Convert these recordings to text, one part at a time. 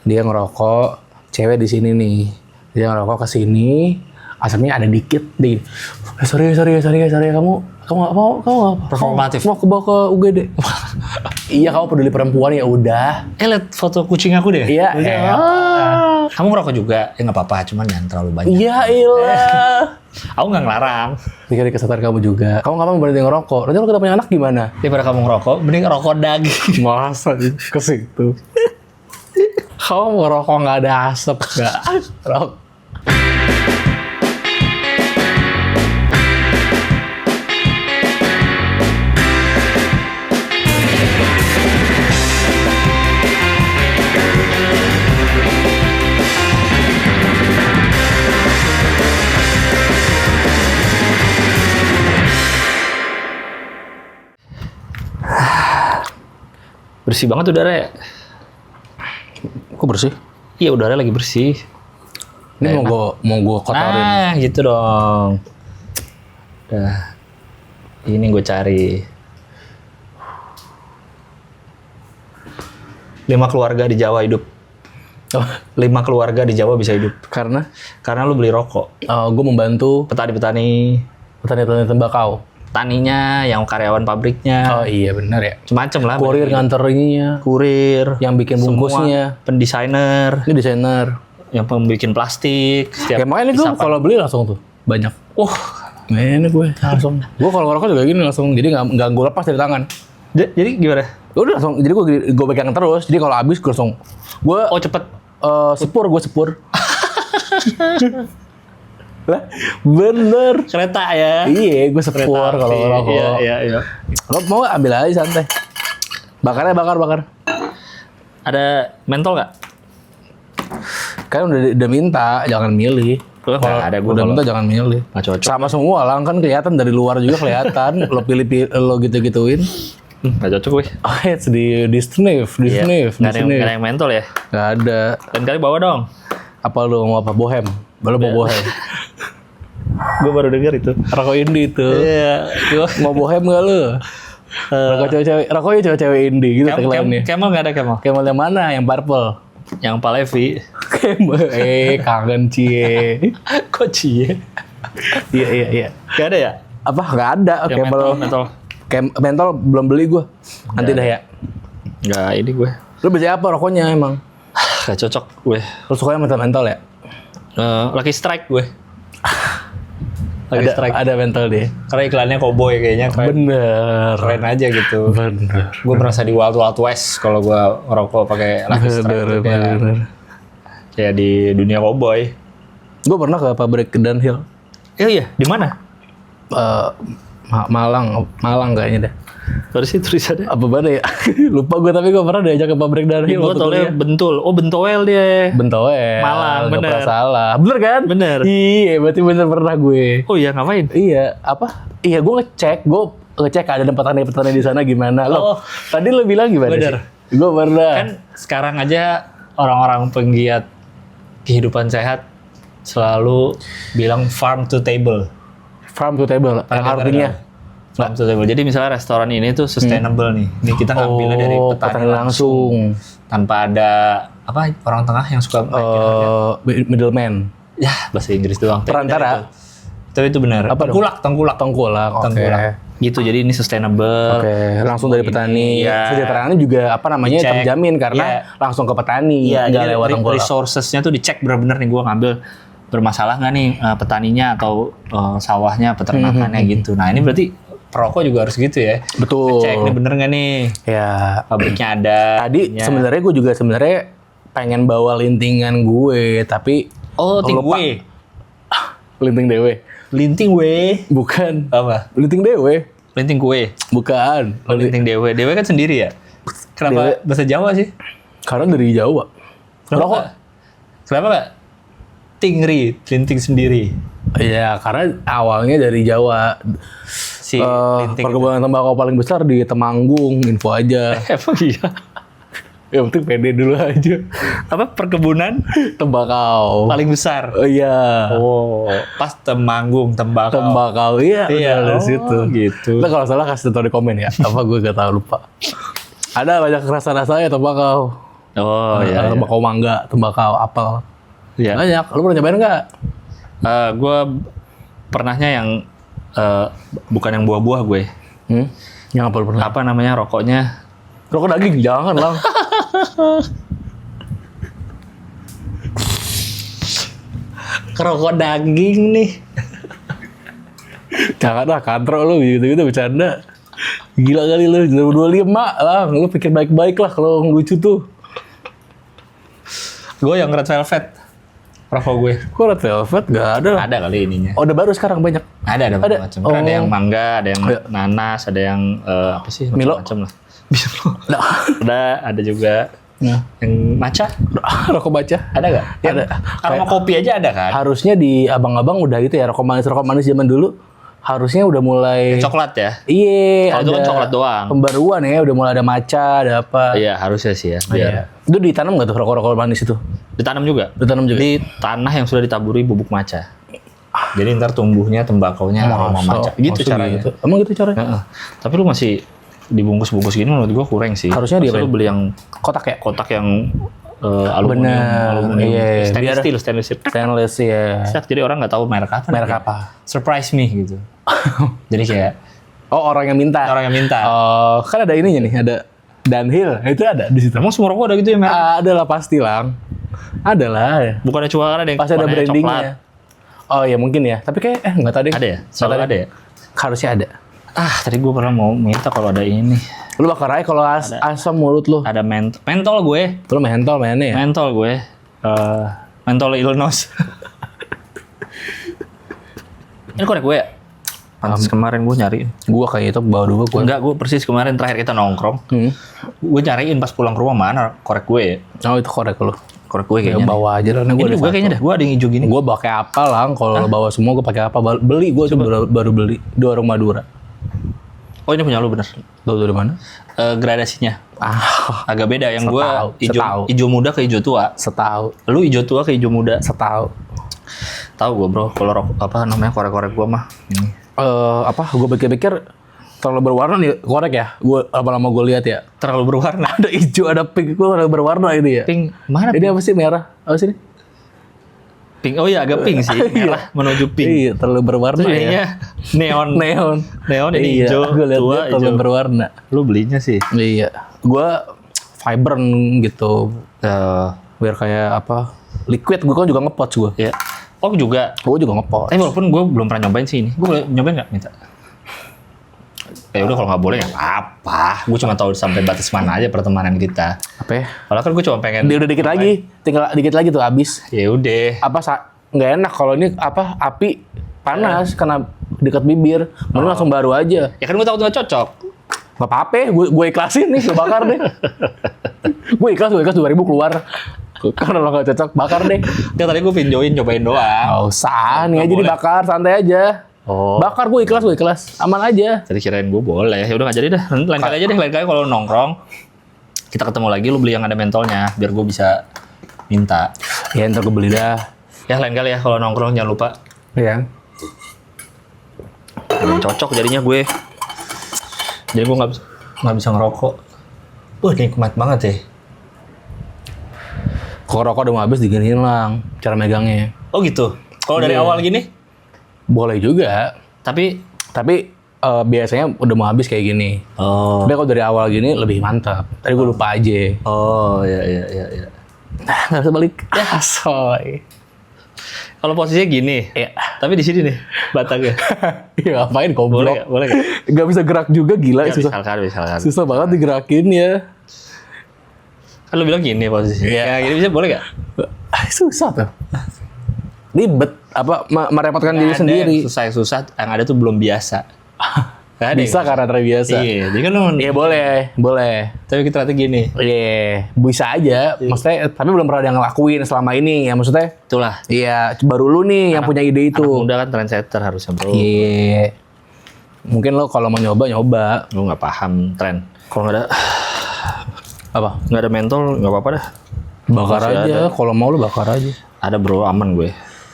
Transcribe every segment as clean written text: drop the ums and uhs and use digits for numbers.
Dia ngerokok, cewek di sini nih. Dia ngerokok ke sini, asapnya ada dikit deh. Sorry, kamu nggak mau, Performatif. mau ke bawa ke UGD. Iya, kamu peduli perempuan ya udah. Lihat foto kucing aku deh. Iya. Kamu ngerokok juga? Ya nggak apa-apa, cuman jangan terlalu banyak. Iya, ilah. Aku nggak ngelarang. Dikit kesadaran kamu juga. Kamu kapan berhenti ngerokok? Nanti kalau kita punya anak gimana? Daripada kamu ngerokok, mending rokok daging. Masa ke situ? Kamu ngerokok nggak ada asap nggak? Bersih banget udara. Kok bersih? Iya, udara lagi bersih. Ini mau gue kotorin. Gitu dong. Udah. Ini gue cari. 5 keluarga di Jawa hidup. Oh, 5 keluarga di Jawa bisa hidup. karena Karena lu beli rokok. gue membantu Petani-petani. petani tembakau. Taninya, yang karyawan pabriknya. Oh iya benar ya. Macem-macem lah. Kurir nganter ininya. Kurir. Yang bikin bungkusnya. Semua pendesainer. Ini desainer. Yang pembikin plastik. Kayak makanya gue kalau beli langsung tuh banyak. Ini gue langsung. Gue kalau ngerokok juga gini langsung. Jadi nggak gue lepas dari tangan. Jadi gimana? Udah langsung. Jadi gue pegang terus. Jadi kalau habis gue langsung. Gue Cepet. sepur. Lah, bener. Kereta ya. Iya, gue sepur kalau ngerokok. Iya. Lo mau ambil aja santai. Bakarnya bakar. Ada mentol nggak? Kan udah minta, jangan milih. Nggak ada, gue Udah kalau minta jangan milih. nggak cocok. Sama semua lah, kan kelihatan dari luar juga kelihatan. Lo pilih lo gitu-gituin. Nggak cocok gue. Oh, di sniff. Nggak ada yang mentol ya. Nggak ada. Dan kali bawa dong. Apa lo mau apa? Bohem. Baru mau bohem. Gue baru denger itu. Rokok indie itu. Iya. Mau bohem nggak lo? Rokok cewek-cewek. Rokoknya cewek-cewek indie gitu tagline-nya. Camel nggak ada Camel. Camel yang mana? Yang purple. Yang Palevi. Camel. Kangen cie. Kok cie? Iya. Nggak ada ya? Apa? Nggak ada. Yang mentol. Mentol belum beli gue. Nanti dah ya. Nggak, ini gue. Lu biasa apa rokoknya emang? Nggak cocok gue. Lu sukanya mentol ya? Lucky Strike gue. Lucky Strike. Ada mentol deh. Karena iklannya cowboy kayaknya keren. Bener. Keren aja gitu. Bener. Gue merasa di Wild West kalau gue ngerokok pakai Lucky Strike. Bener. Kayak di dunia cowboy. Gue pernah ke pabrik Dunhill. Iya, di mana? Malang kayaknya deh. Baru sih tulisannya. Apa mana ya? Lupa gue, tapi gue pernah diajak ke pabrik Dunhill. Gue tolnya Bentul. Oh, Bentoel dia. Bentoel. Malang, Nggak bener. pernah salah. Bener kan? Bener. Iya, berarti bener pernah gue. Oh iya, ngapain? Iya, apa? Iya, gue ngecek ada petani-petani di sana gimana. Loh, tadi lo bilang gimana Bener. sih? Gue pernah. Kan sekarang aja orang-orang penggiat kehidupan sehat selalu bilang farm to table. Farm to table, yang artinya Farm to table. Jadi misalnya restoran ini tuh sustainable nih. Ini kita ngambilnya dari petani langsung. Tanpa ada apa orang tengah yang suka middleman. Ya, bahasa Inggris doang. Perantara. Tapi itu benar. Apa Tengkulak. Oke. Gitu, jadi ini sustainable. Oke, langsung dari petani. Iya. Kesejahteraannya juga apa namanya Dicek. terjamin karena langsung ke petani. Iya, nggak jadi lewat tengkulak. resources-nya tuh dicek benar-benar nih, gue ngambil bermasalah nggak nih petaninya atau sawahnya, peternakannya gitu. Nah, ini berarti perokok juga harus gitu ya. Betul. Cek ini bener nggak nih? Ya. Pabriknya ada. Tadi sebenarnya gue juga pengen bawa lintingan gue, tapi ting lupa. gue. Linting dewe. Linting gue. Bukan. Apa? Linting dewe. Linting gue. Bukan. Oh, linting dewe. Dewe kan sendiri ya? Kenapa bahasa Jawa sih? Karena dari Jawa. Kenapa nggak tingri, linting sendiri? Iya, karena awalnya dari Jawa. Si linting. Perkebunan tembakau paling besar di Temanggung, info aja. Emang iya? Yang penting pede dulu aja. Apa perkebunan Tembakau. paling besar? Oh iya. Oh, pas Temanggung, tembakau. Tembakau, iya. Iya, Dari situ. Gitu. Nah, kalau salah kasih tahu di komen ya. Apa gue gak tahu, lupa. Ada banyak rasa-rasanya tembakau. Oh iya. Tembakau mangga, tembakau apel. Iya. Banyak. Lu pernah nyobain nggak? Gue pernahnya yang bukan yang buah-buah gue. Yang apa lu pernah? Apa namanya rokoknya? Rokok daging, jangan lah. Rokok daging nih. Jangan lah, kantrok lu gitu-gitu bercanda. Gila kali lu, 25 lah. Lu pikir baik-baik lah kalau ngelucu tuh. Gue yang red velvet. Rokok gue. Kok red velvet? Gak ada. Ada kali ininya. Oh, udah baru sekarang banyak. Ada macam-macam. Oh. Ada yang mangga, ada yang Iya. nanas, ada yang apa sih? Milo. Macam-macam lah. Bisa ada juga yang matcha. Rokok baca. Ada nggak? Ada. Aroma kopi aja ada kan? Harusnya di abang-abang udah gitu ya, rokok manis zaman dulu. Harusnya udah mulai... Coklat ya? Iya, Kalau itu kan coklat doang. Pembaruan ya, udah mulai ada matcha, ada apa. Iya harusnya sih ya. Iya. Itu ditanam nggak tuh rokok-rokok manis itu? Ditanam juga. Ditanam juga? Di tanah yang sudah ditaburi bubuk matcha. Jadi ntar tumbuhnya tembakaunya aroma matcha. Gitu caranya. Gitu. Emang gitu caranya? Heeh. Tapi lu masih dibungkus-bungkus gini menurut gua kurang sih. Harusnya dia lu beli yang kotak ya? kotak yang aluminium, Bener, aluminium. iya. Stainless Biar- steel, stainless steel. Stainless ya. Set, jadi orang nggak tahu merek apa. Merek namanya. apa? Surprise me gitu. Jadi kayak Oh, orang yang minta. orang yang minta. Oh, kan ada ininya nih, ada Dunhill. Itu ada di situ. Emang semua rokok ada gitu ya merek? Ada lah pasti lang. Ada lah. Bukannya cuma ada yang Pasti ada warnanya brandingnya. coklat. Oh ya mungkin ya. Tapi kayak nggak tahu deh. Ada ya? Selalu Nggak tahu ada deh. ya? Harusnya ada. Tadi gue pernah mau minta kalau ada ini. Lu bakar aja kalau asam mulut lu. Ada mentol gue. Lu mentol mainnya ya? Mentol gue. Mentol Illinois. Ini korek gue ya? Pantes kemarin gue nyariin. Gua kayak itu bawa dulu gua. Enggak, gue persis kemarin terakhir kita nongkrong. Gue nyariin pas pulang ke rumah mana korek gue ya. Oh itu korek lu. Korek gue Ya kayaknya. bawa aja lah. Ini juga kayaknya dah. Gue ada yang hijau gini. Gua pakai apa lang? Kalau lo bawa semua gua pakai apa? Beli gua coba baru beli di warung Madura. Oh ini punya lu bener. Tahu dari mana? Gradasinya. Agak beda. Yang gue Setahu. hijau muda ke hijau tua. Setahu. Lu hijau tua ke hijau muda. Setahu. Tahu gue bro. Kalau apa namanya korek-korek gue mah. Ini. Gue pikir-pikir terlalu berwarna nih korek ya. Gue lama-lama gue lihat ya. Terlalu berwarna. Ada hijau, ada pink, gue terlalu berwarna ini ya. Pink. Mana Ini apa sih merah? Apa sih ini? pink? Oh iya agak pink sih. Merah menuju pink. Iya, terlalu berwarna Terus ya. ininya neon. Neon. Neon ini Iya, hijau. gue lihat Tua terlalu hijau. berwarna. Lu belinya sih. Iya. Gue vibrant gitu. Eh, Biar kayak apa? Liquid. Gue kan juga ngepot gue. ya. Oh juga. Gue juga ngepot. Tapi walaupun gue belum pernah nyobain sih ini. Gue boleh nyobain nggak minta? Ya udah kalau nggak boleh nggak apa. Gue cuma tahu sampai batas mana aja pertemanan kita. Apa ya? Kalau kan gue cuma pengen. Dia udah dikit lagi. Tinggal dikit lagi tuh habis. Ya udah. Apa nggak enak kalau ini apa api panas karena dekat bibir. Mending langsung baru aja. Ya kan gue takut nggak cocok. Gak apa-apa, gue ikhlasin nih, gue bakar deh. gue ikhlas 2.000 keluar. Karena lo gak cocok, bakar deh. Ya tadi gue pinjoin nyobain doang. Gak usah, nih Nggak aja boleh. dibakar, santai aja. Oh. Bakar gue ikhlas, aman aja. Tadi kirain gue boleh. Ya udah nggak jadi dah. Lain kali aja deh. Lain kali kalau nongkrong kita ketemu lagi, lu beli yang ada mentolnya biar gue bisa minta. Ya ntar gue beli dah. Ya lain kali ya kalau nongkrong jangan lupa. Iya. Jangan cocok jadinya gue. Jadi gue nggak bisa ngerokok. Wah nikmat banget ya. Kalau rokok udah mau habis diginiin lang, cara megangnya. Oh gitu. Kalau dari Iya. awal gini, Boleh juga, tapi biasanya udah mau habis kayak gini. oh Tapi kalau dari awal gini lebih mantap. Tadi gue lupa aja. ya. Nggak bisa balik. Ya, soy. Kalau posisinya gini, Iya. tapi di sini nih batangnya. Ya ngapain Boleh goblok. nggak? Gak bisa gerak juga, gila. Ya, susah. misalkan. Susah banget digerakin ya. Kan lu bilang gini posisinya. Iya. Ya gini bisa boleh nggak? Susah tuh. Ribet. Merepotkan diri sendiri. Susah yang ada tuh belum biasa. Nggak ada Bisa yang karena terbiasa. Iya, jadi kan lu. Iya boleh. Tapi kita ternyata gini. Iya, bisa aja. Maksudnya, tapi belum pernah ada yang ngelakuin selama ini ya. Maksudnya, Itulah. iya baru lu nih yang punya ide Anak itu. muda kan trendsetter harusnya bro. Iya. Mungkin lo kalau mau nyoba. Lu nggak paham tren. Kalau nggak ada Apa? nggak ada mentol nggak apa-apa dah. Bakar Masih aja. Kalau mau lo bakar aja. Ada bro aman gue.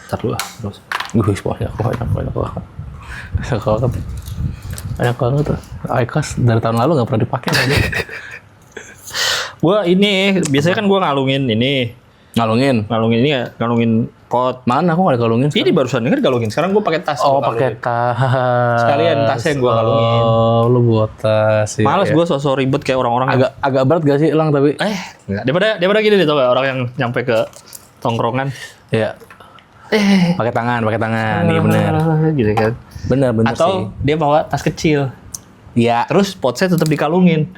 Ntar dulu terus. Banyak banget. Banyak banget tuh. iCast dari tahun lalu nggak pernah dipakai aja. Gua ini biasanya kan gua ngalungin ini. Ngalungin. Ngalungin ini ya, ngalungin pot. Mana aku nggak dikalungin? Ini barusan ini kan dikalungin. Sekarang gua pakai tas. Oh, gua pakai kalungin. tas. Sekalian tasnya gua kalungin. Oh, lu buat tas. Iya, Males iya. gua sosok ribet kayak orang-orang yang agak berat gak sih Lang tapi? enggak. Daripada gini deh tau gak orang yang nyampe ke tongkrongan. Iya. Pakai tangan. Iya benar. Gitu kan. Benar sih. Atau dia bawa tas kecil. Iya. Terus potnya tetap dikalungin.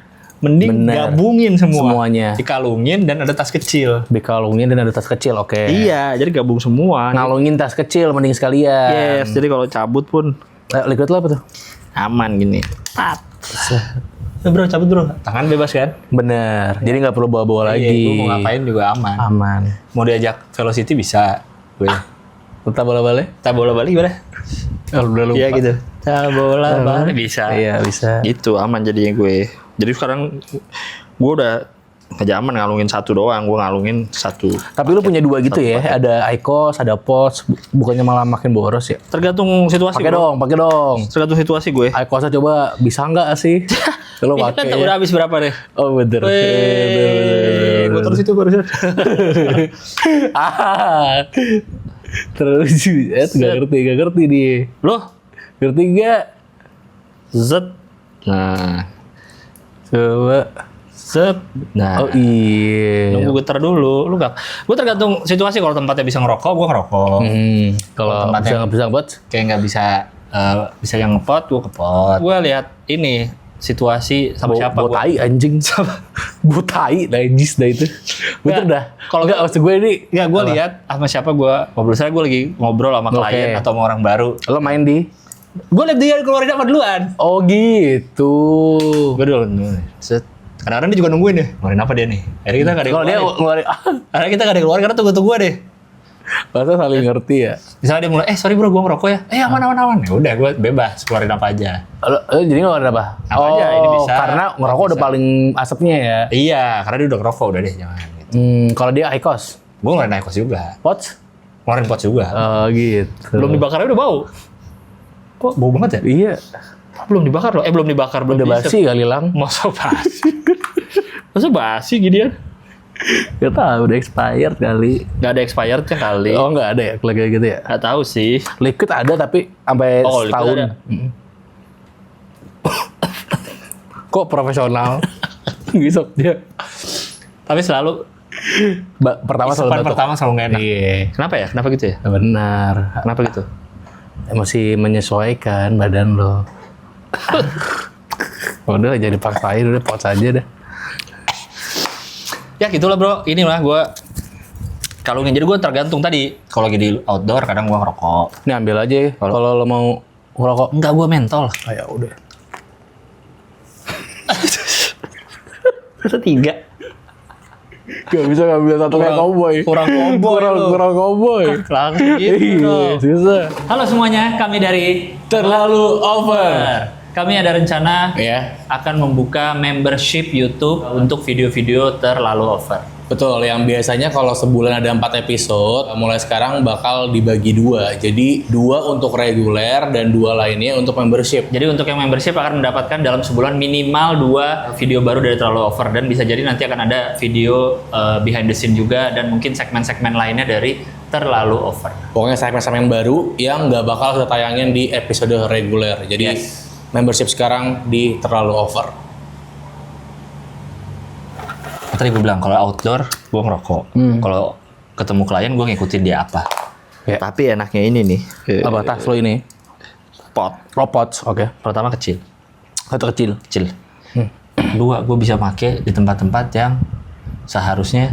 Mending Bener. gabungin Semuanya. Dikalungin dan ada tas kecil. Dikalungin dan ada tas kecil, oke. Iya, jadi gabung semua. Ngalungin tas kecil mending sekalian. Yes, jadi kalau cabut pun Liquid lo apa tuh? aman gini. Tat. Bro, cabut bro. Tangan bebas kan? Bener. Jadi nggak perlu bawa-bawa lagi. Iya, gue mau ngapain juga aman. Aman. Mau diajak Velocity bisa. Gue. Tetap bola-balik? Kita bola balik gimana? Oh, udah lupa. Iya gitu. Kita bola balik bisa. Iya bisa. Gitu aman jadinya gue. Jadi sekarang gue udah ngejaman ngalungin satu doang. Gue ngalungin satu. Tapi lu punya dua gitu ya? Ada IQOS, ada POTS. Bukannya malah makin boros ya? Tergantung situasi. Pakai bro. dong. Tergantung situasi gue. IQOS coba bisa nggak sih? Kalau Ini kan pakai. udah habis berapa deh? Oh bener. Gue terus itu barusan. Terus gak ngerti dia. Loh, Ngerti gak? zet. Nah, Coba. set. Nah, Oh iya. nunggu getar dulu. Lu gak? Gue tergantung situasi. Kalau tempatnya bisa ngerokok, gue ngerokok. Kalau tempatnya- bisa buat Kayak nggak bisa yang ngepot, gue kepot. Gue lihat ini situasi sama siapa Bau gue. tai anjing. Bau tai najis dah itu. Betul Nggak, dah. kalau Enggak maksud gue ini. Nggak, gue lihat sama siapa gue ngobrol. Saya gue lagi ngobrol sama Oke. klien atau sama orang baru. Lo main di. Gue lihat dia keluarin apa duluan. Oh gitu. Gue dulu set. Kadang-kadang dia juga nungguin deh. Ngeluarin apa dia nih? Akhirnya kita nggak ada yang Kalau dia keluarin. ngeluarin. Akhirnya kita nggak ada yang keluarin karena tunggu-tunggu deh. Masa saling ngerti ya. Misalnya dia mulai, sorry bro, gue ngerokok ya. Aman. Ya udah, gue bebas keluarin apa aja. Lo jadi ngeluarin apa? Apa aja, ini bisa. Karena ngerokok udah paling asapnya ya. Iya, karena dia udah ngerokok udah deh jangan. Gitu. Kalau dia IQOS. Gue ngeluarin IQOS juga. POTS? Ngeluarin pot juga. Oh gitu. Belum dibakarnya udah bau. Kok bau banget ya? Iya. Belum dibakar loh. Belum dibakar. Belum Udah diisep. basi kali Lang. Masa basi? Masa basi gini ya? Gak tau, udah expired kali. Gak ada expired kan kali. Oh nggak ada ya kalau kayak gitu ya? Gak tahu sih. Liquid ada tapi sampai Oh, liquid setahun. ada. Kok profesional? Gisok dia. Tapi selalu Pertama selalu Isupan batuk. pertama selalu gak enak. Iya. Kenapa ya? Kenapa gitu ya? Benar. Kenapa gitu? Masih menyesuaikan badan lo. Udah jadi paksain, udah pause aja dah. Ya gitulah bro. Inilah gue kalungin. Jadi gue tergantung tadi. Kalau lagi di outdoor kadang gue ngerokok. Ini ambil aja ya, kalau lo mau ngerokok. Enggak, gue mentol. Oh, ya udah. Masa 3? Gak bisa ngambil satu kayak cowboy. Kurang cowboy lo. Kurang cowboy. Langsung gitu dong. Susah. Halo semuanya, kami dari Terlalu over. Kami ada rencana Ya, akan membuka membership YouTube untuk video-video terlalu over. betul. Yang biasanya kalau sebulan ada 4 episode, mulai sekarang bakal dibagi 2. Jadi 2 untuk reguler dan 2 lainnya untuk membership. Jadi untuk yang membership akan mendapatkan dalam sebulan minimal 2 video baru dari terlalu over, dan bisa jadi nanti akan ada video behind the scene juga dan mungkin segmen-segmen lainnya dari terlalu over. Pokoknya segmen-segmen baru yang nggak bakal kita tayangin di episode reguler. Jadi membership sekarang di terlalu over. Tadi gue bilang kalau outdoor gue ngerokok, kalau ketemu klien gue ngikutin dia apa. Ya. Tapi enaknya ini nih. Apa tas lo ini? Pot. Robots, oke. Pertama kecil. Satu kecil. Kedua gue bisa pakai di tempat-tempat yang seharusnya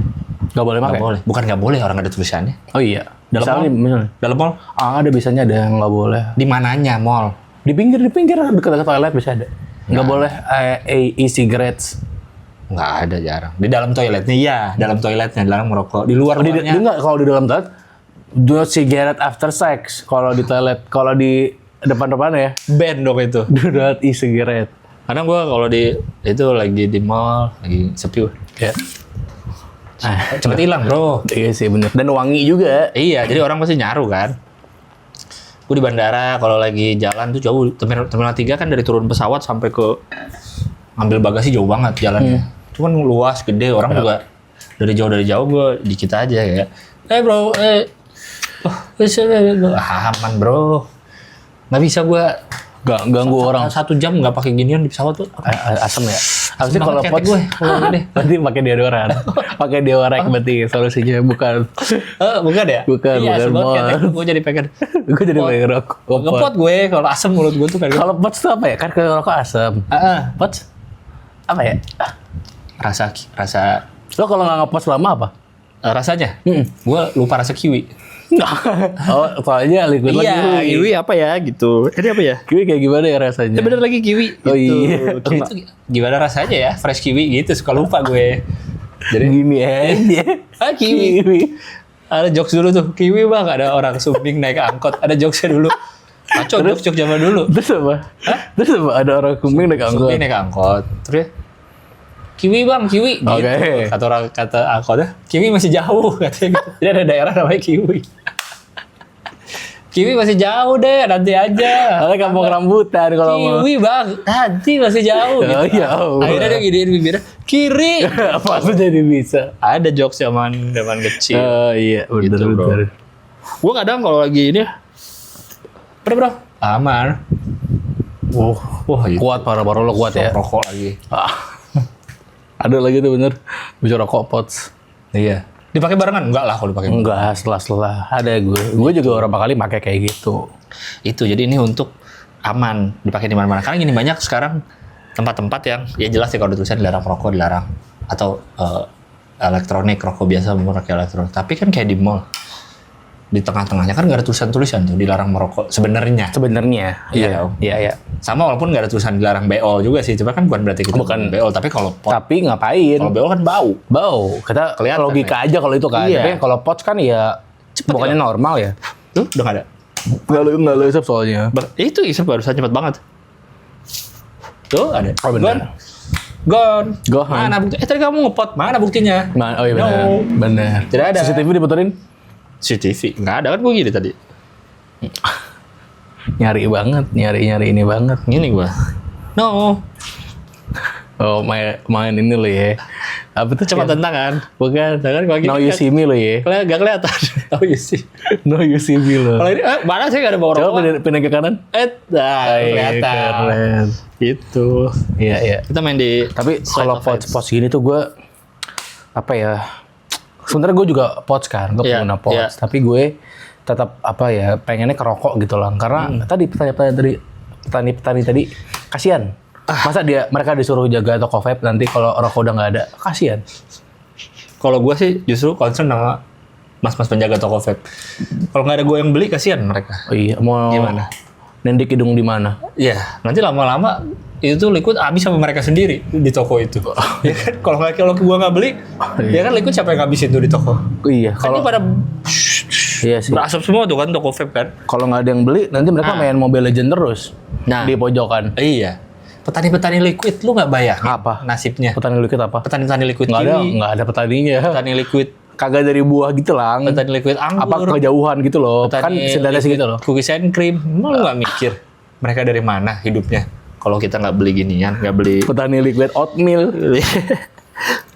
Nggak boleh nggak pakai. boleh. Bukan nggak boleh, orang ada tulisannya. Oh iya. Dalam Misalnya. Dalam mall? Ada biasanya ada yang nggak boleh. Di mananya mall? Di pinggir dekat toilet bisa ada. Nggak boleh e-cigarettes. Nggak ada, jarang. Di dalam toiletnya iya, dalam toiletnya dalam merokok. Di luar Di mallnya enggak, kalau di dalam toilet do not cigarette after sex. Kalau di toilet, kalau di depan ya band dong itu. do not e-cigarette. Kadang gue kalau di itu lagi di mall, lagi sepi. Ya. Cepet hilang bro. Iya sih bener. Dan wangi juga. Iya, jadi orang pasti nyaru kan. Gue di bandara kalau lagi jalan tuh jauh. Terminal 3 kan dari turun pesawat sampai ke ambil bagasi jauh banget jalannya. itu kan luas, gede, orang juga dari jauh gue dikit aja ya. Bro, aman bro. Nggak bisa gue ganggu orang. 1 jam nggak pakai ginian di pesawat tuh. Asem ya. Harusnya kalau banget pot gue. berarti pakai deodoran. Pakai deodoran berarti solusinya bukan. Bukan ya? Bukan, iya, bukan bukan. mall. Gue jadi pengen. Gue jadi pengen rokok. Ngepot gue kalau asem mulut gue tuh kan. Kalau pot itu apa ya? Kan kalau rokok asam. Pot apa ya? Rasa Lo kalau nggak ngepot selama apa? rasanya. Gue lupa rasa kiwi. Oh, soalnya liquid lo kiwi apa ya gitu. Ini apa ya? Kiwi kayak gimana ya rasanya? Bener lagi kiwi. Oh gitu. iya. Kiwi itu gimana rasanya ya? Fresh kiwi gitu. Suka lupa gue. Jadi gini aja. Kiwi. Ada jokes dulu tuh. Kiwi bang. Ada orang sumbing naik angkot. Ada jokesnya dulu. Kacau jokes zaman dulu. Terus apa? Terus apa? Ada orang kumbing naik angkot. Sumbing naik angkot. Terus ya, kiwi bang, kiwi. Gitu. Oke. Kata angkotnya, kiwi masih jauh katanya gitu. Jadi ada daerah namanya kiwi. Kiwi masih jauh deh, nanti aja. Ada kampung rambutan kalau mau. Kiwi bang, nanti masih jauh. Oh, gitu. ya Allah. Akhirnya dia gidein bibirnya, kiri. Apa tuh jadi bisa? Ada jokes zaman kecil. Oh iya, bener Gitu, bro. bener. Gue kadang kalau lagi ini, bro, aman. Wah, gitu. Kuat parah-parah lo kuat ya. Rokok lagi. Ada lagi tuh bener. Bisa rokok pots. Iya. Dipakai barengan? Enggak lah kalau dipakai. Enggak, setelah ada gue. Gue juga beberapa kali pakai kayak gitu. Itu jadi ini untuk aman dipakai di mana-mana. Karena gini banyak sekarang tempat-tempat yang ya jelas ya kalau ada tulisan dilarang merokok dilarang atau elektronik rokok biasa memakai elektronik. Tapi kan kayak di mall di tengah-tengahnya kan nggak ada tulisan-tulisan tuh dilarang merokok sebenarnya. Sebenarnya. Iya. Iya. Sama walaupun nggak ada tulisan dilarang BO juga sih. Cuma kan bukan berarti kita Bukan. BO. Tapi kalau pot, Tapi ngapain? kalau BO kan bau. Bau. Kita Kelihatan, logika aja kalau itu kan. Iya. Tapi kalau pots kan ya Cepet bukannya normal ya. Tuh udah nggak ada. Nggak lo isep soalnya. Itu isep barusan cepet banget. Tuh ada. Oh, bener. Gone. Gone. Mana bukti? Tadi kamu ngepot. Mana buktinya? Oh iya benar. No. Benar. Tidak ada. CCTV diputerin. CCTV. Nggak ada kan gue gini tadi. Nyari banget, nyari ini banget. Gini gue. No. Oh, main ini lo ya. Apa tuh? Cepat tantangan. Bukan. Jangan kalau gini. No you see me lo ya. Gak kelihatan. Oh iya sih. No you see me lo. Kalau ini, mana sih gak ada bawa Coba rokok? pindah ke kanan. Kelihatan. Keren. Gitu. Iya. Kita main di. Tapi Slide kalau of Vibes. pots gini tuh gue apa ya? Sebenarnya gue juga pots kan, gue Iya, pengguna pots. iya. Tapi gue tetap apa ya? Pengennya kerokok gitu lah. Karena tadi petani tadi kasihan. Masa mereka disuruh jaga toko vape nanti kalau rokok udah nggak ada, kasihan. Kalau gue sih justru concern sama mas-mas penjaga toko vape. Kalau nggak ada gue yang beli, kasihan mereka. Oh iya, mau Gimana? Nendik hidung di mana? Iya, nanti lama-lama itu tuh liquid habis sama mereka sendiri di toko itu. Ya kan? Kalau gue nggak beli, ya kan liquid siapa yang ngabisin tuh di toko? Oh iya, Kan ini kalau pada iya sih. berasap semua tuh kan toko vape kan. Kalau nggak ada yang beli, nanti mereka main Mobile Legends terus Nah. di pojokan. Iya. Petani-petani liquid lu nggak bayar Apa? nasibnya? Petani liquid apa? Petani-petani liquid Nggak ada petaninya. petani liquid, Kagak dari buah gitu lah. petani liquid Apa anggur, kejauhan gitu loh. Kan petani sedaris liquid gitu loh. cookies and cream. Emang lu nggak mikir mereka dari mana hidupnya? Kalau kita nggak beli ginian, nggak beli Petani liquid oatmeal.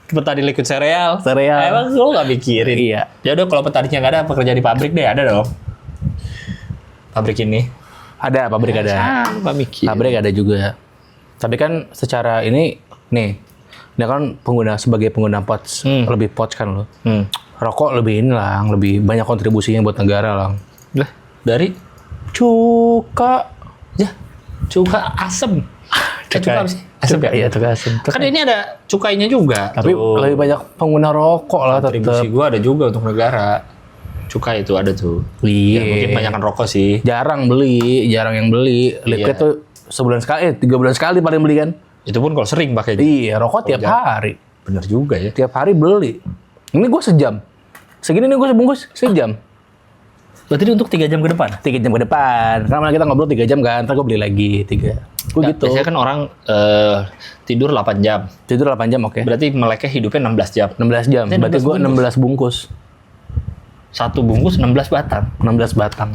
petani liquid sereal. Sereal. Emang lu nggak mikirin? Iya. Ya udah kalau petaninya nggak ada, pekerja di pabrik deh ada dong. Pabrik ini. Ada, pabrik ada. Nggak mikir. Pabrik ada juga. Tapi kan secara ini, nih kan sebagai pengguna pots, lebih pots kan lo. Rokok lebih ini lah, lebih banyak kontribusinya buat negara lah. Lah, dari Cuka. ya cuka asem. Cuka apa sih? Asem ya? Iya, cuka asem. Kan ini ada cukainya juga. Tapi tuh. lebih banyak pengguna rokok lah tetap. Kontribusi gua ada juga untuk negara. Cukai itu ada tuh. Ya, mungkin Iya. banyakkan rokok sih. Jarang yang beli. Liquid Iya. tuh sebulan sekali, 3 bulan sekali paling beli kan. Itu pun kalau sering pakai. Iya, rokok tiap hari. Bener juga ya. Tiap hari beli. Ini gue sejam. Segini nih gue sebungkus, sejam. Berarti ini untuk 3 jam ke depan? 3 jam ke depan. Karena kita ngobrol 3 jam kan, ntar gue beli lagi 3. Gue Nah, gitu. biasanya kan orang tidur 8 jam. Tidur 8 jam, oke. Berarti meleknya hidupnya 16 jam. 16 jam. Berarti Berarti gue 16 16 bungkus. Satu bungkus 16 batang. 16 batang.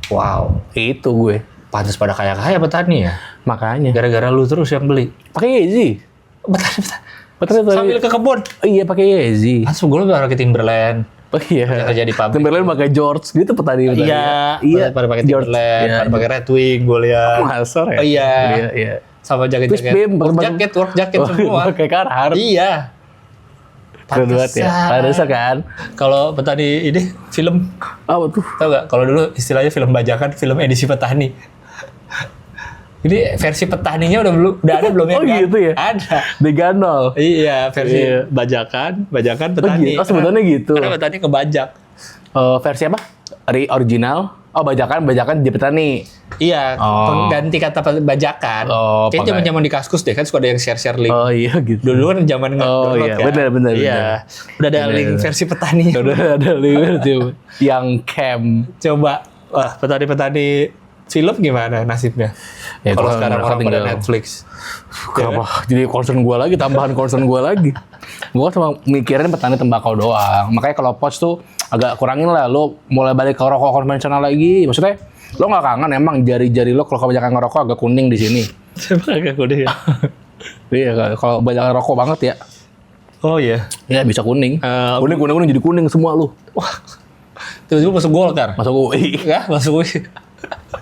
Wow. Itu gue. Pantes pada kaya-kaya petani ya. Makanya. Gara-gara lu terus yang beli. Pakai Yeezy. Petani ternyata Sambil ke kebun. iya pakai Yeezy. Langsung gue pakai Timberland. Oh iya. Kerja di pabrik. Timberland pakai George gitu petani. Iya, pada pakai George. Timberland, Iya. pada pakai Red Wing, gue lihat. Masor ya. Oh iya. Iya. Sama Terus jaket-jaket. Bim, Work jacket semua. Pakai Carhartt. Iya. Keren banget ya. Pantesan kan. Kalau petani ini film, Apa tuh? tau gak? Kalau dulu istilahnya film bajakan, film edisi petani. Ini versi petaninya udah ada belum ya? Oh kan? gitu ya? Ada. Deganol. Iya, versi Iya. bajakan Oh, petani. gitu. Oh, sebenarnya gitu. Karena petani ngebajak. Versi apa? Original. Oh, bajakan di petani. Iya, Oh. pengganti kata bajakan. Oh, Kayaknya zaman-zaman di Kaskus deh, kan suka ada yang share-share link. Oh iya gitu. Dulu kan zaman Oh, nge-download iya. kan. Benar. Iya. Udah ada Benar, link benar. versi petani. Udah ada lihat tuh. Yang camp. Coba, wah petani-petani film gimana nasibnya? Ya, Kalau kalau sekarang mereka orang pada tinggal- Netflix. Kenapa? Jadi concern gue lagi, tambahan concern gue lagi. Gue cuma mikirin petani tembakau doang. Makanya kalau post tuh agak kurangin lah. Lo mulai balik ke rokok konvensional lagi. Maksudnya, lo nggak kangen emang jari-jari lo kalau kebanyakan ngerokok agak kuning di sini. Coba agak kuning ya. Iya, kalau banyak rokok banget ya. Oh iya. Ya bisa kuning. Kuning jadi kuning semua lu. Tiba-tiba masuk Golkar. Masuk UI. Ya, masuk UI.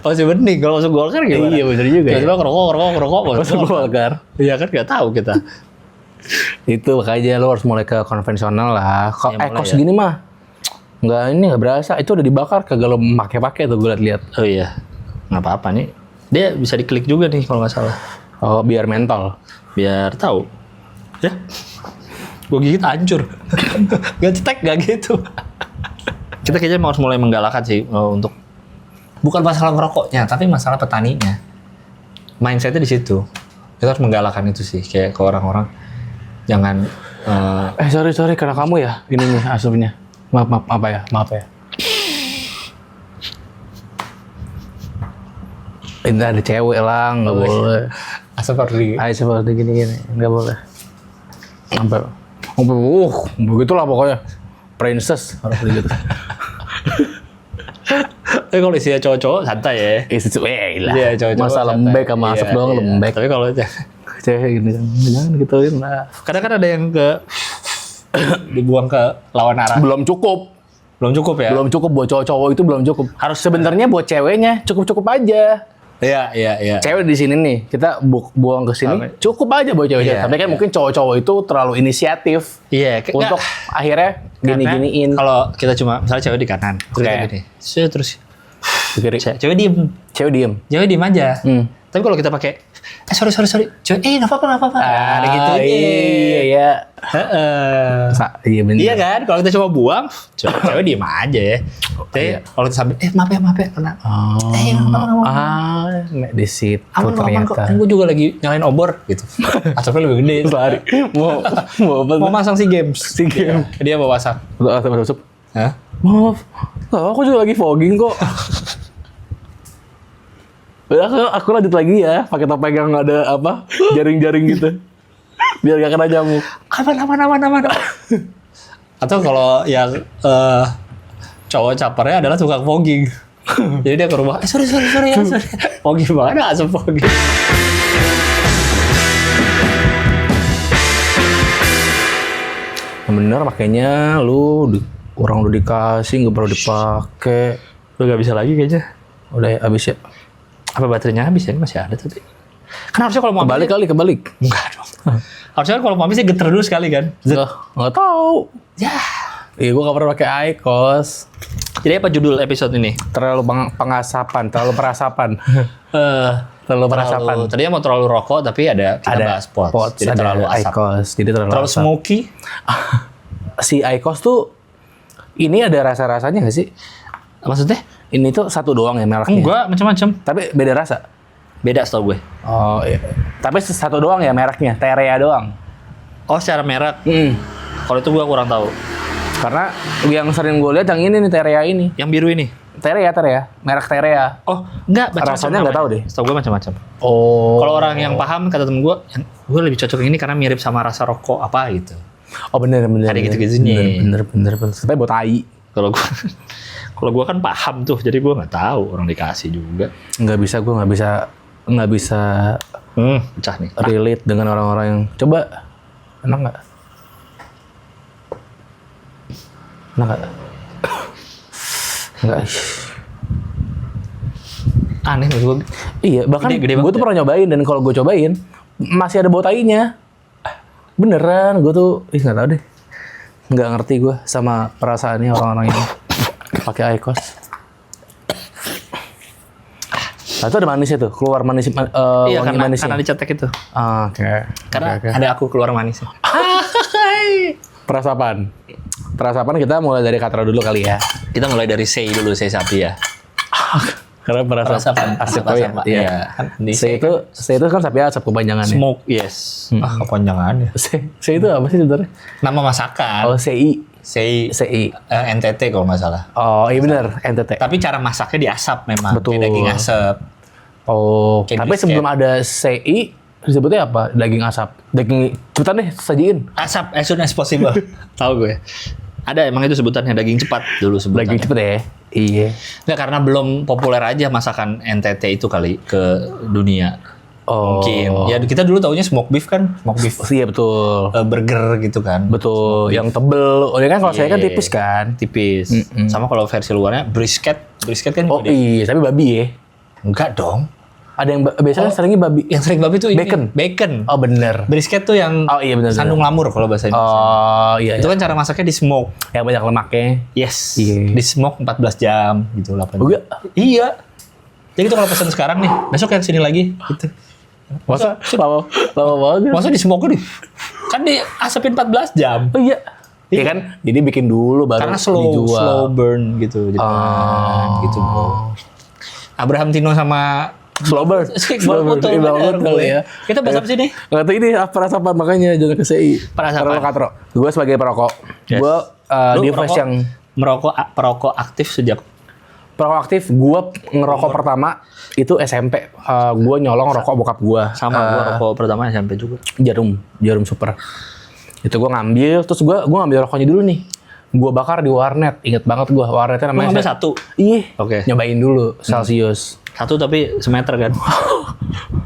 Masih bening kalau masuk Golkar gimana? Iya bener juga. Tiba-tiba ngerokok Masuk Golkar. Iya kan nggak tahu kita. Itu makanya lo harus mulai ke konvensional lah. Kalau Ya, mulai kos ya. gini mah nggak berasa. Itu udah dibakar kagak lo pakai tuh gue lihat. Oh iya. Nggak apa-apa nih. Dia bisa diklik juga nih kalau nggak salah. Oh biar mentol. Biar tahu. Ya. Gue gigit hancur. Gak cetek gak gitu. Kita kayaknya harus mulai menggalakkan sih untuk bukan masalah ngerokoknya, tapi masalah petaninya. Mindsetnya di situ. Kita harus menggalakkan itu sih, kayak ke orang-orang jangan. Sorry karena kamu ya ini nih asupnya. Maaf ya. Ini ada cewek lah, nggak boleh. Asap seperti Ayo seperti gini, nggak boleh. Sampai, begitulah pokoknya. Princess harus gitu. Tapi kalau isinya cowok-cowok santai ya. Lah. Iya, cowok-cowok Masa santai. lembek sama asap Iya, doang iya. lembek. Tapi kalau Cewek gini jangan gituin lah. kadang kan ada yang dibuang ke lawan arah. Belum cukup. Belum cukup ya? Belum cukup buat cowok-cowok itu belum cukup. Harus sebenarnya buat ceweknya cukup-cup aja. Iya. Cewek di sini nih, kita buang ke sini, Oke. cukup aja buat cewek. Iya, Tapi kan iya. mungkin cowok-cowok itu terlalu inisiatif Iya, untuk akhirnya gini-giniin. Kalau kita cuma misalnya cewek di kanan, terus Oke. kita gini. Terus Di kiri. cewek diem. Cewek diem. Cewek diem aja. Hmm. Tapi kalau kita pakai sorry. Cewek, nggak apa-apa. Ada gitu. Iya. Heeh. Iya bener. Iya kan? Kalau kita coba buang, cewek diem aja ya. Tapi iya. kalau kita sambil, maaf ya, kena. Oh. Di situ Aman kok. ternyata. Kan gue juga lagi nyalain obor gitu. Asapnya lebih gede. Lari. Mau apa? Mau masang SEA Games. SEA Games. Dia mau pasang. Masuk. Hah? Maaf. Aku juga lagi fogging kok. Udah, aku lanjut lagi ya, pakai topeng yang ada apa, jaring-jaring gitu, biar gak kena nyamuk. Aman. Atau kalau yang cowok capernya adalah tukang fogging. Jadi dia ke rumah, sorry ya, sorry. Fogging mana asap fogging? Yang bener makanya lu orang udah dikasih nggak perlu dipakai, Udah gak bisa lagi kayaknya. udah ya, habis ya. Apa baterainya habis ya? Ini masih ada tapi. Kan harusnya kalau mau Kebalik. Enggak dong. Harusnya kan kalau mau habisnya geter dulu sekali kan. Nggak tahu. Ya. Iya, gua nggak pernah pakai IQOS. Jadi apa judul episode ini? Terlalu pengasapan, terlalu perasapan. Terlalu perasapan. Tadinya mau terlalu rokok tapi ada kita bahas pots. Jadi ada terlalu asap. IQOS, jadi terlalu Terlalu asap. smoky. Si IQOS tuh ini ada rasa-rasanya nggak sih? Maksudnya? Ini tuh satu doang ya mereknya. Enggak, macam-macam. Tapi beda rasa. Beda setahu gue. Oh iya. Tapi satu doang ya mereknya, Terea doang. Oh, secara merek. Hmm. Kalau itu gue kurang tahu. Karena yang sering gue lihat yang ini nih Terea ini. Yang biru ini. Terea, merek Terea. Oh, enggak, macam-macam Rasanya nggak tahu namanya. deh. Setahu gue macam-macam. Oh. Kalau orang yang paham kata temen gue lebih cocok yang ini karena mirip sama rasa rokok apa gitu. Oh bener. Ada gitu-gitunya. Bener. Tapi buat tai. Kalau gue kalau gue kan paham tuh, jadi gue nggak tahu orang dikasih juga. Nggak bisa Pecah nih. relate dengan orang-orang yang coba Enak nggak? Enak nggak? Enggak. Aneh menurut gue. Iya, bahkan Gede gue banget tuh pernah nyobain, dan kalau gue cobain masih ada bau tainya. Beneran, gue tuh nggak tahu deh. Nggak ngerti gue sama perasaannya orang-orang yang pakai Aykos. Nah, itu ada manisnya tuh, keluar manis, Iya, wangi manisnya. karena dicetek itu. Oke. Karena Oke. ada aku keluar manisnya. Perasapan kita mulai dari katra dulu kali ya. Kita mulai dari sei dulu, sei sapi ya. Karena perasapan asap asap, ya. Iya. Iya. Kan di C itu kan sapi asap kepanjangannya. smoke, yes. Kepanjangannya. C itu apa sih sebenarnya? Nama masakan. Oh, CI. CI. NTT kalau nggak salah. Oh, iya benar, NTT. Tapi cara masaknya diasap memang. Betul. Kayak daging asap. Oh, Kayak tapi brisket. sebelum ada CI disebutnya apa? Daging asap. Daging cepetan deh sajiin. Asap as soon as possible. Tahu gue. Ada emang itu sebutannya daging cepat dulu sebutannya. Daging cepet ya. Iya. Nggak, karena belum populer aja masakan NTT itu kali ke dunia. Oh. Mungkin. Ya kita dulu taunya smoke beef kan, smoke beef. Iya betul. Burger gitu kan. Betul. Yang tebel. Oh, ya kan kalau saya kan Iya. tipis kan. Tipis. Sama kalau versi luarnya brisket. Brisket kan Oh gede. iya, tapi babi ya. Enggak dong. Ada yang biasanya seringnya babi. Yang sering babi tuh ini. Bacon. Bacon. Oh bener. Brisket tuh yang Oh iya bener. sandung lamur kalau bahasa Indonesia. Oh iya. Itu kan cara masaknya di smoke. Yang banyak lemaknya. Yes. Iya. Di smoke 14 jam gitu 8 jam. Enggak. Iya. Jadi tuh kalau pesan sekarang nih, besok yang sini lagi gitu. Masa lama banget. Masa di smoke nih? Kan diasapin 14 jam. Oh iya. Iya kan? Jadi bikin dulu baru Karena slow dijual. burn gitu. Jadi gitu bro. Abraham Tino sama Slow burn. Slow burn, Iya banget bener, kali gue. ya. Kita bahas apa sih nih? Nggak tahu ini perasapan, makanya jangan ke CI. Perasapan. Karena katro. Gue sebagai perokok. Yes. Gue Lu device yang perokok aktif sejak perokok aktif. Gue ngerokok pertama itu SMP. Gue nyolong rokok bokap gue. sama gua rokok pertama SMP juga. Jarum super. Itu gue ngambil, terus gue ngambil rokoknya dulu nih. Gue bakar di warnet. Ingat banget gue, warnetnya Lu namanya. ngambil satu. Iya. Oke. Nyobain dulu Celsius. Satu tapi semeter kan.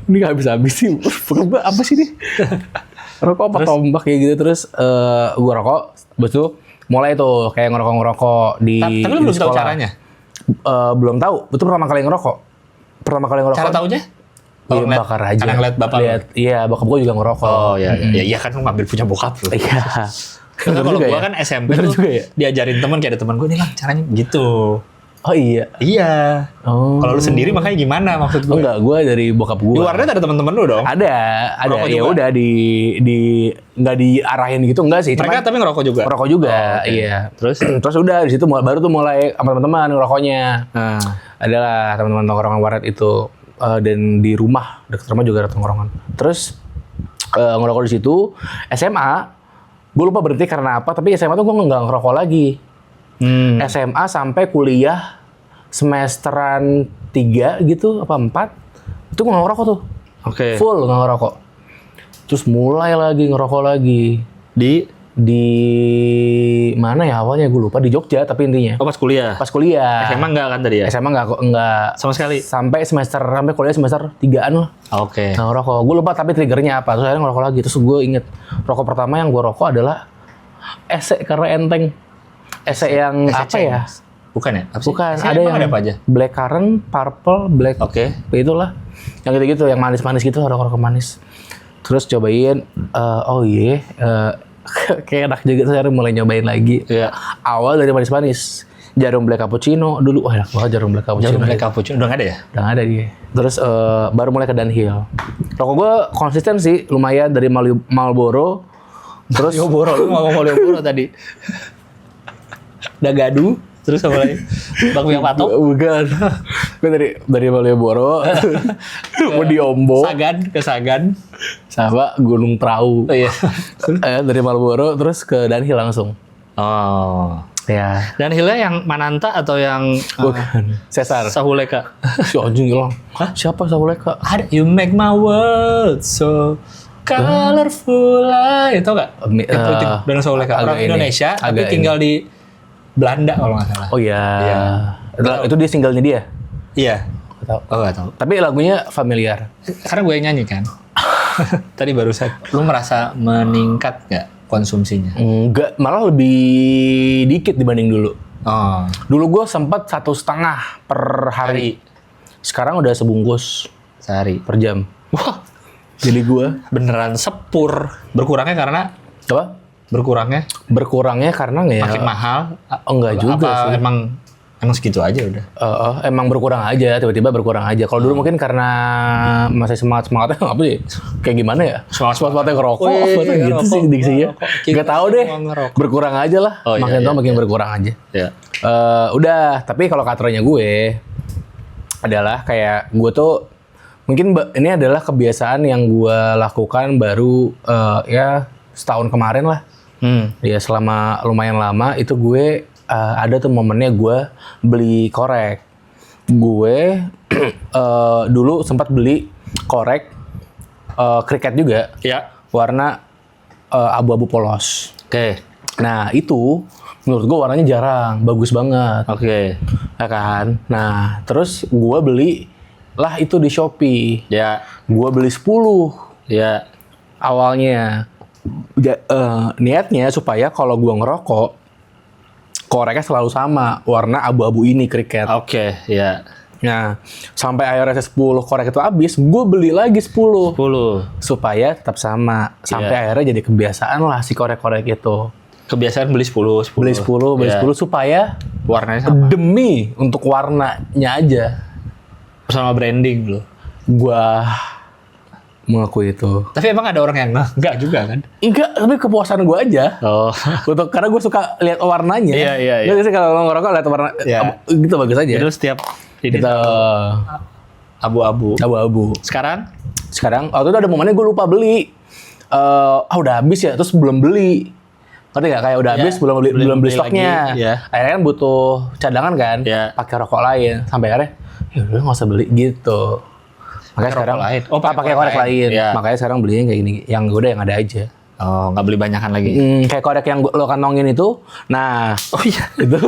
Ini gak habis-habis sih. Gue apa sih ini? Rokok apa tombak kayak gitu. Terus gue rokok. Habis itu mulai tuh kayak ngerokok di Tapi lu di belum tahu sekolah. caranya. Belum tahu. Itu pertama kali ngerokok. Cara taunya? Iya, ngeliat- bakar aja. Karena ngeliat bapak lu. Iya, bokap gue juga ngerokok. Oh iya, iya kan lu ngambil punya bokap lu. Iya. Karena Bener kalau juga gua ya? kan SMP Bener tuh juga ya? diajarin teman, kayak ada teman gua nih lah caranya gitu. Oh iya. Iya. Oh. Kalau lu sendiri makanya gimana maksud Oh, gua? enggak, gue dari bokap gue. Di warnet ada teman-teman lu dong. Ada. Ngerokok Ya juga? udah di nggak diarahin gitu, enggak sih. Mereka tapi ngerokok juga. ngerokok juga, Oh, oke. iya. Terus? Terus udah di situ baru tuh mulai sama teman-teman ngerokoknya. Nah, Adalah teman-teman tongkrongan warnet itu, dan di rumah dekat rumah juga ada tongkrongan. Terus ngerokok di situ. SMA, gue lupa berhenti karena apa. Tapi SMA tuh gue nggak ngerokok lagi. SMA sampai kuliah semesteran 3 gitu apa 4 itu gue nggak ngerokok tuh. Oke. Full nggak ngerokok. Terus mulai lagi ngerokok lagi di mana ya awalnya gue lupa, di Jogja tapi intinya pas kuliah. pas kuliah. SMA enggak kan tadi ya? SMA nggak Sama sekali. sampai kuliah semester 3-an lah Oke. nggak ngerokok. Gue lupa tapi triggernya apa. Terus akhirnya ngerokok lagi. Terus gue inget rokok pertama yang gue rokok adalah Ese karena enteng. Ese yang apa Ceng. ya? Bukan ya? Apa sih? Bukan, Saya ada emang yang ada apa aja? black currant, purple, black, Oke. itulah. Yang gitu-gitu, yang manis-manis gitu, rokok manis. Terus cobain, oh iya, kayak enak juga. Terus akhirnya mulai nyobain lagi. Iya. Awal dari manis-manis, jarum black cappuccino dulu, wah enak banget jarum black cappuccino. Jarum black cappuccino udah nggak ada ya? Udah nggak ada dia. Terus baru mulai ke downhill. Rokok gue konsisten sih, lumayan dari Marlboro. Terus Malioboro, lu ngomong Malioboro tadi. Dagadu, terus apa lagi? Bakpia Patok, bukan. Gue dari Malioboro mau di Ombo Sagan, ke Sagan. sama Gunung Prau. Oh iya. Dari Marlboro terus ke Dunhill langsung. Oh. Ya. Dan Hilya yang Mananta atau yang Bukan. Cesar. Sahuleka? Si anjing hilang. Siapa Sahuleka? Ada You Make My World So Colorful. Itu nggak? Itu dan Sahuleka. Orang agak ini. Indonesia tapi Agak tinggal di Belanda kalau nggak salah. Oh iya. Iya. Itu dia singlenya dia. Iya. Gak tahu. Oh nggak tahu. Tapi lagunya familiar. Karena gue yang nyanyi kan. Tadi barusan. Lu merasa meningkat nggak konsumsinya? Enggak, malah lebih dikit dibanding dulu. Oh, Dulu gue sempat 1,5 per hari. Sekarang udah sebungkus sehari. per jam. Wah, Jadi gue beneran sepur. Berkurangnya karena apa? berkurangnya Karena nggak ya? makin mahal. Enggak juga Apa sih. emang segitu aja udah. Emang berkurang aja, tiba-tiba berkurang aja. Kalau dulu mungkin karena masih semangatnya apa sih? Kayak gimana ya? Semangatnya ngerokok, Wih, gitu ngerokok, sih diksinya. ngerokok. Gak tahu deh. Mau ngerokok. Berkurang aja lah. Oh, Makin iya, tua iya, makin berkurang aja. Ya. Udah, tapi kalau katranya gue adalah kayak gue tuh mungkin ini adalah kebiasaan yang gue lakukan baru ya setahun kemarin lah. Ya selama lumayan lama itu gue ada tuh momennya gue beli korek. Gue dulu sempat beli korek Cricut juga, Ya. warna abu-abu polos. Oke. Nah itu menurut gue warnanya jarang, bagus banget, Oke. ya kan. Nah terus gue beli lah itu di Shopee. Ya. Gue beli 10 Ya. awalnya. Niatnya supaya kalau gue ngerokok koreknya selalu sama warna abu-abu ini Cricut. Oke. Ya. Nah sampai akhirnya 10 korek itu habis, gue beli lagi 10 10. supaya tetap sama. Sampai akhirnya jadi kebiasaan lah si korek-korek itu. Kebiasaan beli 10. Beli 10 Ya. supaya Warnanya sama. demi untuk warnanya aja Sama branding lo. gua mengakui itu. Tapi emang ada orang yang enggak juga kan? Enggak, tapi kepuasan gua aja. Oh. Karena gue suka lihat warnanya. Iya. Jadi kalau lo ngerokok lihat warna Iya. gitu bagus aja. Itu setiap ini Kita abu-abu. abu-abu. Sekarang Waktu itu ada momennya gue lupa beli. Udah habis ya, terus belum beli. Ngerti nggak? Kayak udah Iya, habis, belum beli stoknya. lagi, iya. Akhirnya kan butuh cadangan kan, Iya. pakai rokok lain. Sampai akhirnya, ya udah nggak usah beli gitu. Makanya Pakai sekarang, rokok lain? Oh, pakai pakai korek korek lain. lain. Iya. Makanya sekarang belinya kayak gini, yang udah yang ada aja. oh, nggak beli banyakan lagi. Kayak korek yang lo kantongin itu, nah Oh iya. itu.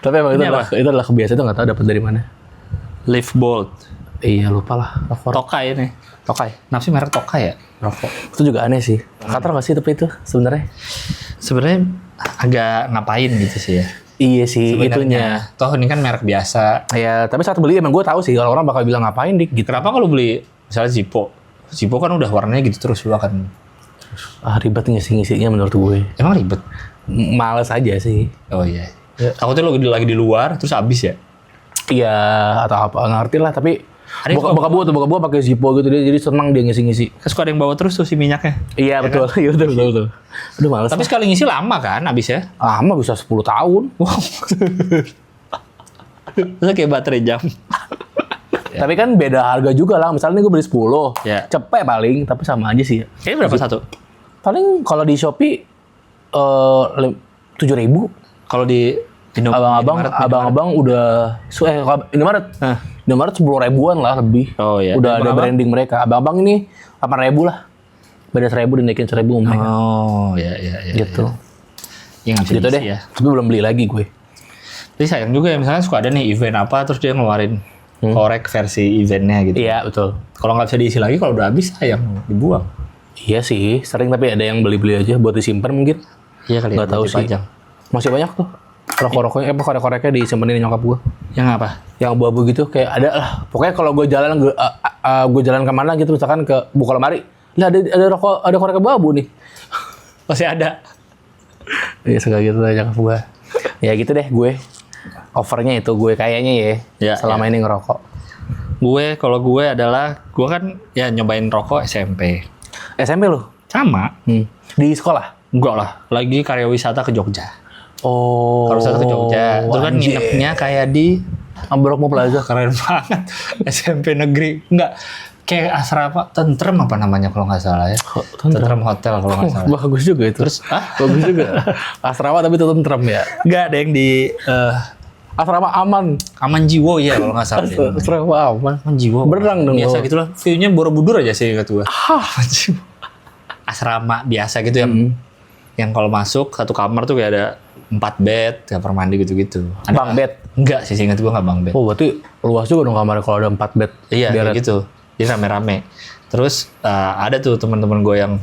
Tapi emang Ini apa? itu adalah kebiasaan itu nggak tahu dapat dari mana. Live Bold. Iya lupa lah. Tokai ini. Tokai. Kenapa sih merek Tokai ya? Rokok. Itu juga aneh sih. Katar nggak sih tapi itu sebenarnya? Sebenarnya agak ngapain gitu sih ya. Iya sih itunya. Sebenarnya. Toh ini kan merek biasa. Ya, tapi saat beli emang gue tahu sih kalau orang bakal bilang ngapain dik gitu. Kenapa kalau beli misalnya Zippo? Zippo kan udah warnanya gitu terus lu akan Ribet ngisi-ngisinya menurut gue. emang ribet. Males aja sih. Oh iya. Takutnya lu lagi di luar terus habis ya. Iya atau apa nggak ngerti lah tapi Ada yang bokap gue pakai Zippo gitu dia jadi senang dia ngisi-ngisi. Kan suka ada yang bawa terus tuh si minyaknya. Iya betul. Iya betul. Aduh males. Tapi sekali ngisi lama kan habisnya. lama bisa 10 tahun. Wow. Terus kayak baterai jam. Tapi kan beda harga juga lah. Misalnya gue beli 10. Ya. Cepet paling tapi sama aja sih. Kayaknya berapa satu? Paling kalau di Shopee 7.000. Kalau di Abang-abang udah Indomaret. Indomaret 10 ribuan lah lebih. Oh iya. Udah ada Abang-abang? branding mereka. Abang-abang ini 8.000 lah. Beda 1.000 dinaikin 1.000 mereka. Oh iya. Gitu. Ya nggak bisa Gitu diisi deh. ya. Tapi belum beli lagi gue. Tapi sayang juga ya misalnya suka ada nih event apa terus dia ngeluarin korek versi eventnya gitu. Iya betul. Kalau nggak bisa diisi lagi kalau udah habis sayang dibuang. Iya sih. Sering tapi ada yang beli-beli aja buat disimpan mungkin. Iya kali. Nggak tahu sih. Dipajang. Masih banyak tuh. Rokok-rokoknya, korek-koreknya disimpenin di nyokap gue. Yang apa? Yang abu-abu gitu kayak ada lah. Pokoknya kalau gue jalan kemana gitu misalkan ke buka lemari. Lah ada korek abu-abu nih. Masih ada. Iya suka gitu lah nyokap gue. Ya gitu deh gue. Overnya itu gue kayaknya Ya, selama ini ngerokok. Kalau gue adalah gue kan ya nyobain rokok SMP. SMP lu? Sama. Di sekolah? Enggak lah. Lagi karya wisata ke Jogja. Oh. Karya wisata ke Jogja. Terus kan anjir. nginepnya kayak di Ambrokmo Plaza. keren banget. SMP negeri. Enggak. Kayak asrama tentrem apa namanya kalau nggak salah ya. Tentrem hotel kalau nggak salah. Bagus juga itu. Terus Bagus juga. Asrama tapi tetap tentrem ya. enggak ada yang di Asrama aman. Aman Jiwo ya kalau nggak salah. deh. Asrama aman. Aman Jiwo. Berenang dong Biasa lo. gitu lah. View-nya Borobudur aja sih ingat gue. Aman Jiwo. Asrama biasa gitu yang kalau masuk satu kamar tuh kayak ada 4 bed, kamar mandi gitu-gitu. Bang bed. Enggak sih ingat gue nggak bang bed. Oh berarti luas juga dong kamarnya kalau ada 4 bed. Iya Biar kayak gitu. Jadi rame-rame. Terus ada tuh teman-teman gue yang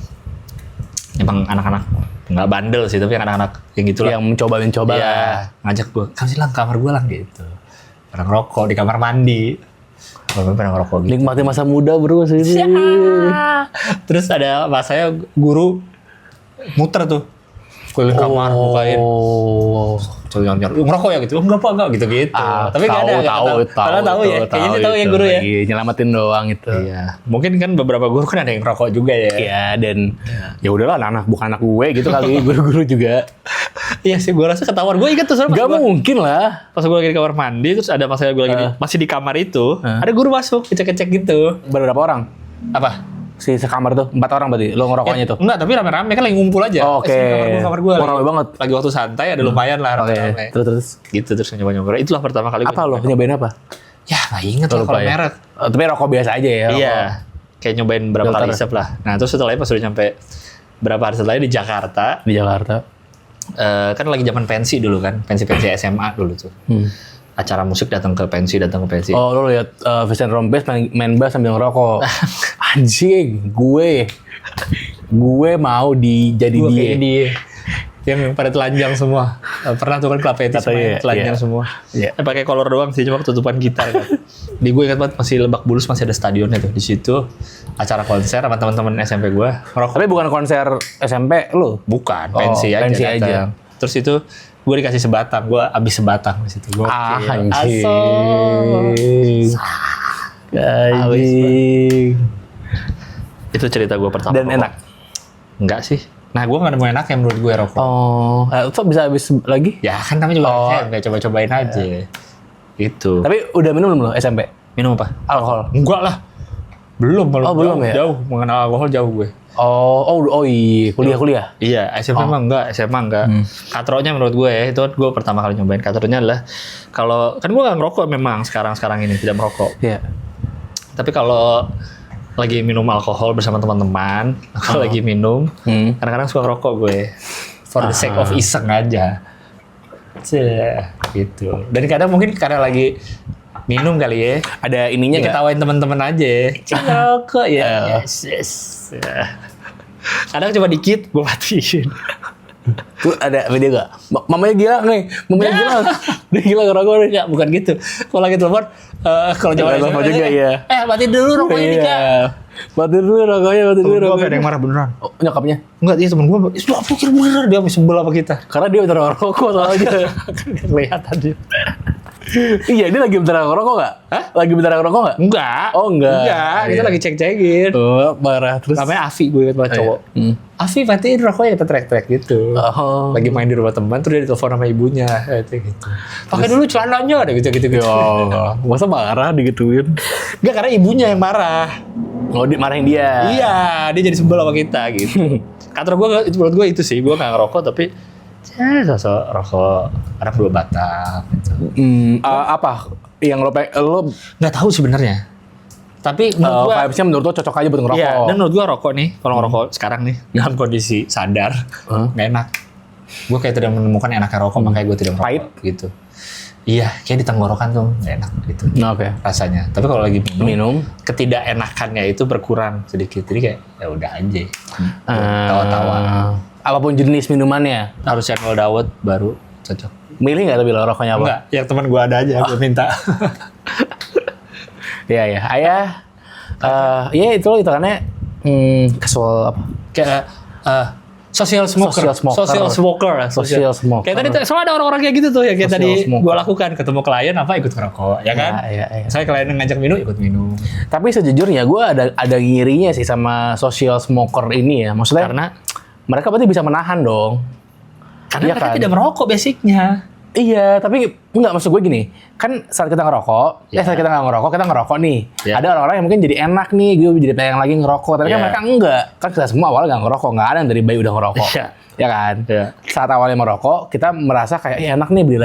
emang anak-anak nggak bandel sih, tapi anak-anak yang gitu lah. Yang mencoba Iya, lah. ngajak gue, kamu sih lang kamar gue lang gitu. Pernah ngerokok di kamar mandi. Gue pernah ngerokok gitu. Nikmati masa muda bro sini. Terus ada masanya guru muter tuh keliling kamar bukain. Nyar ngerokok ya gitu. Enggak apa enggak gitu-gitu. Tapi enggak ada. Tahu ya. Kayaknya dia tahu ya guru ya. Iya, nyelamatin doang itu. Iya. Mungkin kan beberapa guru kan ada yang ngerokok juga ya. Iya, dan ya udahlah anak bukan anak gue gitu kali guru-guru juga. Iya sih, gue rasa ketahuan. Gue ingat tuh soalnya Gak mungkin lah. pas gue lagi di kamar mandi, terus ada pas gue lagi masih di kamar itu, ada guru masuk, kecek-kecek gitu. Berapa orang? Apa? Si sekamar tuh 4 orang berarti lo ngerokoknya tuh. Enggak, tapi rame-rame kan lagi ngumpul aja. Oh, oke. Kamar gue Rame banget. Lagi waktu santai ada lumayan lah Oke. rame-rame. Terus Gitu terus nyoba-nyoba. Itulah pertama kali apa lo nyobain apa? Ya nggak inget lah Lupa kalau ya? merek. Tapi rokok biasa aja ya. Iya. Kayak nyobain berapa Filter. kali isep lah. Nah terus setelah itu pas udah nyampe berapa hari setelahnya di Jakarta, Di Jakarta. kan lagi zaman pensi dulu kan, pensi-pensi SMA dulu tuh. Acara musik datang ke pensi. Oh lo lihat Vincent Rompes main bass sambil ngerokok. Anjing, gue mau jadi Gua dia. kayak dia. Yang pada telanjang semua. Pernah tuh kan Klapetis Katanya, telanjang iya. semua. Iya. Pakai kolor doang sih, cuma ketutupan gitar kan. Di gue ingat banget masih Lebak Bulus masih ada stadionnya tuh di situ. Acara konser sama teman-teman SMP gue. Ngerokok. Tapi bukan konser SMP lo. Bukan, Oh, pensi aja. pensi datang. aja. Terus itu gue dikasih sebatang, gue abis sebatang di situ. Anjing. Anjing. Itu cerita gue pertama. Dan rokok. enak. Enggak sih. Nah, gue nggak nemu enak yang menurut gue rokok. Oh, itu bisa habis lagi? Ya kan namanya juga Oh. SMP, coba-cobain aja. Itu. Tapi udah minum belum lo SMP? Minum apa? Alkohol. Enggak lah. Belum. Oh, belum ya? Jauh. Mengenal alkohol jauh gue. Oh iya, kuliah. Iya, SMP mah enggak, SMA enggak. Katronya menurut gue ya, itu gue pertama kali nyobain katronya adalah kalau kan gue nggak ngerokok memang sekarang ini tidak merokok. Iya. Tapi kalau lagi minum alkohol bersama teman-teman, kalau lagi minum, kadang-kadang suka ngerokok gue for the sake of iseng aja. Gitu. Dan kadang mungkin karena lagi minum kali ya. Ada ininya nggak? Ketawain teman-teman aja. Ngerokok ya. Yes. Kadang cuma dikit, gue matiin. Tuh ada video gak? Mamanya gila nih, mamanya gila. Dia gila ngerokok nih. Ya, bukan gitu. Kalau lagi telepon, kalau jawab Telepon juga, iya. matiin dulu rokoknya nih, Kak. Mati dulu rokoknya, mati dulu Temen gue ada rokoknya. yang marah beneran. Oh, nyokapnya? Enggak, dia temen gue, itu apa kira bener dia habis sebel apa kita. Karena dia bentar ngerokok soalnya. Kelihatan dia. Iya, dia lagi bentar ngerokok gak? Hah? Lagi bentar ngerokok gak? Enggak. Oh, enggak. Enggak, kita Iya. lagi cek-cekin. Oh, marah. Terus? Namanya Afi, gue ingat banget cowok. Afi matiin rokoknya, kita teriak-teriak gitu. Oh. Lagi main di rumah teman, terus dia ditelepon sama ibunya. Gitu. Pakai dulu celananya, ada gitu-gitu. Ya Allah, masa marah digituin? Enggak, karena ibunya yang marah. Oh, marahin dia. Iya, dia jadi sebel sama kita gitu. Kantor gue, itu menurut gue itu sih, gue nggak ngerokok tapi ya sosok rokok anak 2 batang gitu. Apa? Yang lo Nggak tahu sebenarnya. Tapi menurut gue, vibes-nya menurut lo cocok aja buat ngerokok? iya, dan menurut gue rokok nih, kalau ngerokok sekarang nih dalam kondisi sadar, nggak enak. Gue kayak tidak menemukan enaknya rokok, makanya gue tidak merokok. Pahit? Gitu. Iya, kayak di tenggorokan tuh nggak enak gitu Nah, oke. rasanya. Tapi kalau lagi Minum. ketidakenakannya itu berkurang sedikit. Jadi kayak ya udah aja. Tawa-tawa. Apapun jenis minumannya. Harus channel dawet baru cocok. Milih nggak tapi lo rokoknya apa? Enggak, yang teman gue ada aja gue minta. Iya ya, ayah. Ya itu loh hitungannya casual apa? Kayak social smoker. Social smoker. Kayak tadi soalnya ada orang-orang kayak gitu tuh ya kayak Social tadi smoker. gue lakukan ketemu klien apa ikut ngerokok ya kan? Iya. Saya klien ngajak minum ikut minum. Tapi sejujurnya gue ada ngirinya sih sama social smoker ini ya. Maksudnya Karena mereka berarti bisa menahan dong. Iya mereka kan? tidak merokok basicnya. Iya, tapi enggak maksud gue gini. Kan saat kita ngerokok, Ya. saat kita nggak ngerokok, kita ngerokok nih. Ya. Ada orang-orang yang mungkin jadi enak nih, gue jadi pengen lagi ngerokok. Tapi kan Ya. mereka enggak. Kan kita semua awalnya nggak ngerokok, nggak ada yang dari bayi udah ngerokok. Iya. Ya kan? Iya. Saat awalnya merokok, kita merasa kayak enak nih, beli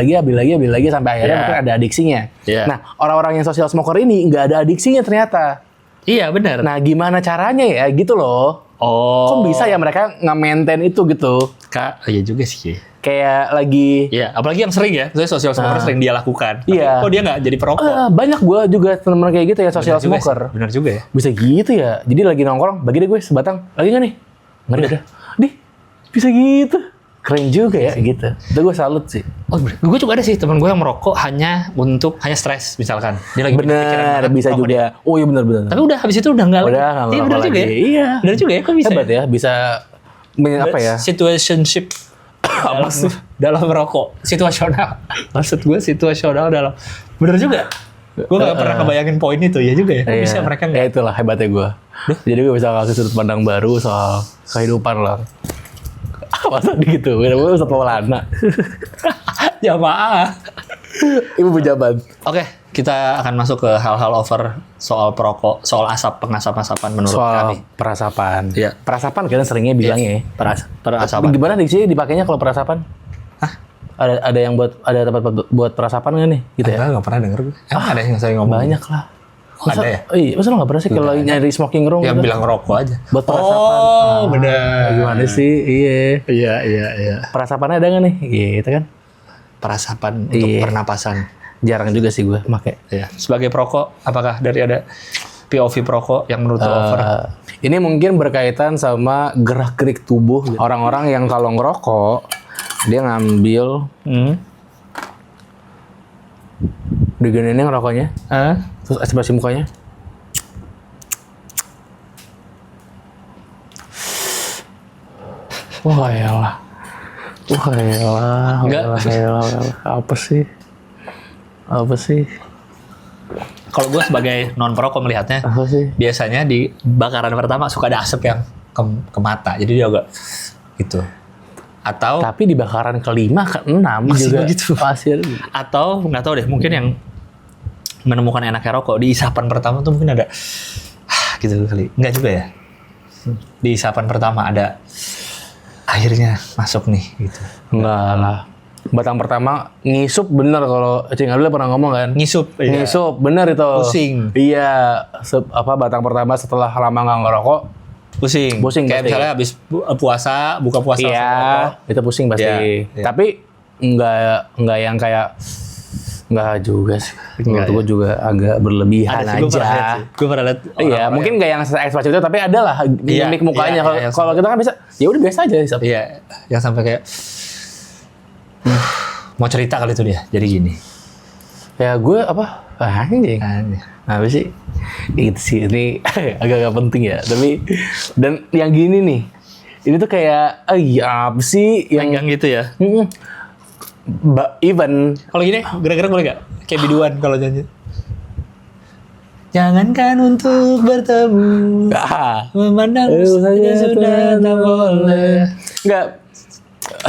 lagi sampai akhirnya Ya. mungkin ada adiksinya. Ya. Nah, orang-orang yang social smoker ini nggak ada adiksinya ternyata. Iya benar. Nah, gimana caranya ya gitu loh. Oh. Kok bisa ya mereka nge-maintain itu gitu? Kak, iya juga sih. kayak lagi Iya, apalagi yang sering ya, misalnya social smoker sering dia lakukan. Tapi Iya. kok dia nggak jadi perokok? banyak gue juga teman kayak gitu ya, social Bener juga smoker. sih, bener juga ya. Bisa gitu ya. Jadi lagi nongkrong, bagi deh gue sebatang. Lagi nggak nih? Nggak ada. Dih, bisa gitu. Keren juga ya gitu. Itu gue salut sih. Oh, gue juga ada sih teman gue yang merokok hanya stres misalkan. Dia lagi Bener, banget bisa merokok juga. dia. Oh iya bener. Tapi udah habis itu udah nggak lagi. Udah nggak Iya ngerokok bener juga ya. lagi. Iya. Bener juga ya, kok bisa? Hebat ya, bisa apa ya? Situationship dalam merokok. Situasional. Maksud gue situasional dalam. Bener juga. Gue gak pernah kebayangin poin itu ya juga ya. Kok bisa mereka Ya itulah hebatnya gue. Jadi gue bisa kasih sudut pandang baru soal kehidupan lah. Masa gitu? Gue Ustadz Maulana. Jamaah. Ibu pejabat. Oke, kita akan masuk ke hal-hal over soal perokok, soal asap-asapan menurut kami. Soal perasapan. Iya. Perasapan kan seringnya bilangnya ya. Perasapan. Gimana sih dipakainya kalau perasapan? Hah? Ada yang ada tempat buat perasapan nggak nih? Gitu ya? Enggak pernah denger gue. Emang ada yang sering ngomong? Banyak lah. Ada ya? Iya, masa lo nggak pernah sih kalau nyari smoking room? Yang gitu? bilang rokok aja. Buat perasapan. Oh, bener. Gimana sih? Iya. Iya. Perasapannya ada nggak nih? Gitu kan? Perasapan untuk Iya. pernapasan. Jarang juga sih gue pakai. Iya. Sebagai perokok, apakah dari ada POV perokok yang menurut lo over? Ini mungkin berkaitan sama gerak-gerik tubuh. Gitu. Orang-orang yang kalau ngerokok, dia ngambil diginiin ngerokoknya, terus ekspresi mukanya. Wah elah. Enggak. Apa sih? Kalau gue sebagai non perokok melihatnya, Apa sih? biasanya di bakaran pertama suka ada asap yang ke mata, jadi dia agak gitu. Atau Tapi di bakaran kelima, keenam Masih juga begitu. Masih. atau nggak tahu deh, mungkin yang menemukan enaknya rokok di isapan pertama tuh mungkin ada gitu kali. Enggak juga ya. Di isapan pertama ada akhirnya masuk nih gitu. Enggak lah. Batang pertama ngisup bener kalau Cing Abdul pernah ngomong kan. Ngisup. Ngisup bener itu. Pusing. Iya. Batang pertama setelah lama nggak ngerokok. Pusing. Kayak pasti. misalnya habis buka puasa langsung Iya. ngerokok. Itu pusing pasti. Iya. Tapi enggak yang kayak enggak juga sih. Menurut gue juga agak berlebihan Ada sih, aja. gue pernah lihat. Iya, mungkin nggak yang ekspresi itu, tapi ada lah Iya, mimik mukanya. iya, Kalau kita kan bisa, ya udah biasa aja. Isap. Iya, yang sampai kayak mau cerita kali itu dia. Jadi gini. Ya gue apa? Anjing. Apa sih? Itu sih ini agak-agak penting ya. Tapi dan yang gini nih, ini tuh kayak, iya apa sih Yang gitu ya. Even Kalau gini, gerak-gerak boleh gak? Kayak biduan kalau nyanyi. Jangankan untuk bertemu, memandang saja sudah tak boleh. Enggak.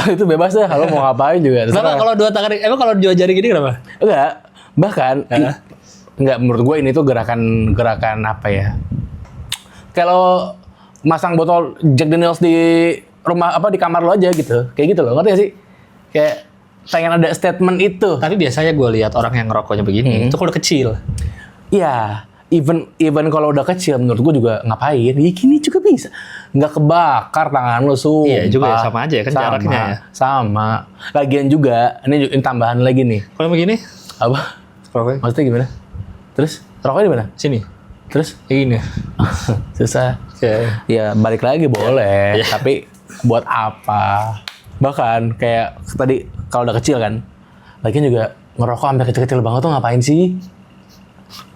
Itu bebas deh kalau mau ngapain juga. Kenapa terserah. kalau dua tangan, emang kalau dua jari gini kenapa? Enggak. Bahkan enggak, menurut gue ini tuh gerakan apa ya? Kalau masang botol Jack Daniels di rumah apa di kamar lo aja gitu. Kayak gitu loh. Ngerti gak sih? Kayak pengen ada statement itu. Tapi biasanya gue lihat orang yang ngerokoknya begini, itu kalau kecil. Iya, even kalau udah kecil menurut gue juga ngapain? Ya gini juga bisa. Nggak kebakar tangan lo, sumpah. Iya juga ya, sama aja ya kan jaraknya ya. Sama. Lagian juga, ini tambahan lagi nih. Kalau begini, Apa? rokoknya Maksudnya gimana? Terus rokoknya di mana? sini. Terus Kayak gini. susah. Kayak Ya balik lagi boleh, tapi buat apa? Bahkan kayak tadi kalau udah kecil kan, lagian juga ngerokok sampai kecil-kecil banget tuh ngapain sih?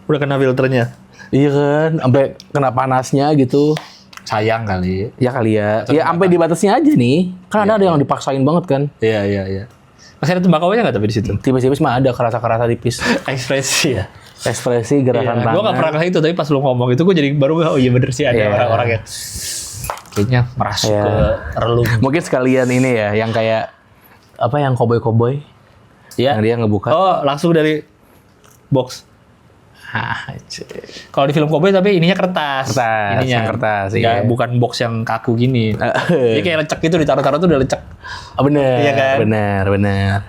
udah kena filternya. Iya kan, sampai kena panasnya gitu. Sayang kali. Ya kali ya. Ya sampai di batasnya aja nih. Kan ada yang dipaksain banget kan. Iya. Masih ada tembakaunya nggak tapi di situ? Tipis-tipis mah ada kerasa-kerasa tipis. Ekspresi ya. Ekspresi gerakan tangan. Gue gak pernah kayak itu, tapi pas lu ngomong itu gue jadi baru oh iya bener sih ada Iya. orang-orang yang kayaknya merasuk Iya. ke relung. Mungkin sekalian ini ya, yang kayak apa yang koboi-koboi. Iya. Yang dia ngebuka. Oh langsung dari box. Ah, Kalau di film cowboy tapi ininya kertas. Kertas, ininya. yang kertas, Nggak, iya. bukan box yang kaku gini. Jadi kayak lecek gitu, ditaruh-taruh tuh udah lecek. Oh, bener, Iya kan? bener.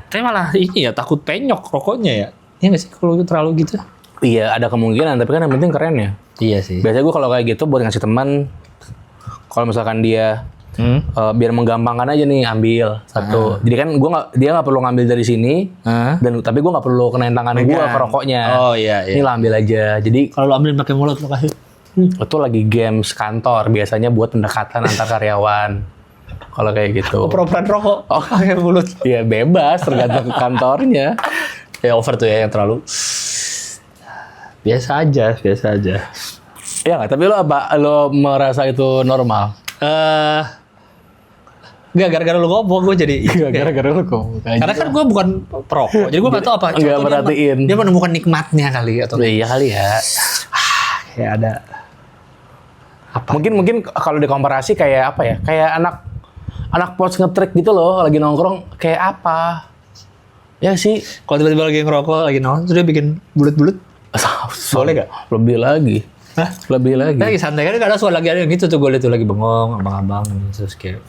Tapi malah ini ya takut penyok rokoknya ya. Iya nggak sih kalau terlalu gitu? Iya, ada kemungkinan, tapi kan yang penting keren ya. Iya sih. Biasanya gue kalau kayak gitu buat ngasih teman, kalau misalkan dia biar menggampangkan aja nih ambil satu. Jadi kan dia nggak perlu ngambil dari sini, dan tapi gue nggak perlu kenain tangan gue ke rokoknya. Oh iya. Ini lah ambil aja. Jadi Kalau lo ambil pakai mulut lo kasih. itu lagi games kantor biasanya buat pendekatan antar karyawan. Kalau kayak gitu. Pura-pura rokok. Pakai mulut. Ya bebas tergantung kantornya. Ya over tuh ya yang terlalu. Biasa aja. Ya nggak, tapi lo merasa itu normal? Nggak, gara-gara lu ngomong gue jadi Gara-gara lo kok. karena kan gue bukan perokok, jadi gue nggak tahu apa. Nggak contohnya merhatiin. Dia menemukan nikmatnya kali atau Iya kali ya. kayak ada apa? Mungkin kalau dikomparasi kayak apa ya? Kayak anak pos nge-track gitu loh, lagi nongkrong kayak apa? Ya sih. Kalau tiba-tiba lagi ngerokok, lagi nongkrong, terus dia bikin bulut-bulut. Boleh nggak? Lebih lagi. Hah? Lebih lagi. Lagi santai kan kadang suka lagi ada yang gitu tuh, gue liat tuh lagi bengong, abang-abang terus kayak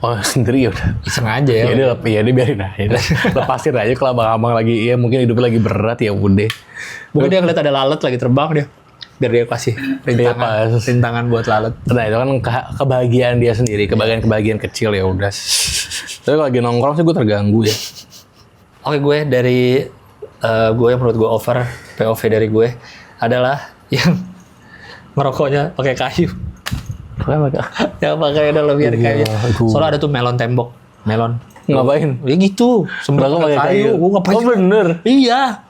Oh sendiri ya udah. iseng aja ya. Ya dia biarin aja. Lepasin aja kalau abang-abang lagi, ya mungkin hidupnya lagi berat ya udah. Mungkin dia ngeliat ada lalat lagi terbang dia, biar dia kasih rintangan buat lalat. Nah itu kan kebahagiaan dia sendiri, kebahagiaan kecil ya udah. Tapi kalau lagi nongkrong sih gue terganggu ya. Oke, gue dari gue yang menurut gue over, POV dari gue adalah yang ngerokoknya pakai kayu. Yang pakai dalam biar kayu. Soalnya ada tuh melon tembok, melon. Ngapain? Ya gitu, sembarang pakai kayu. Gue ngapain? Oh bener. Iya.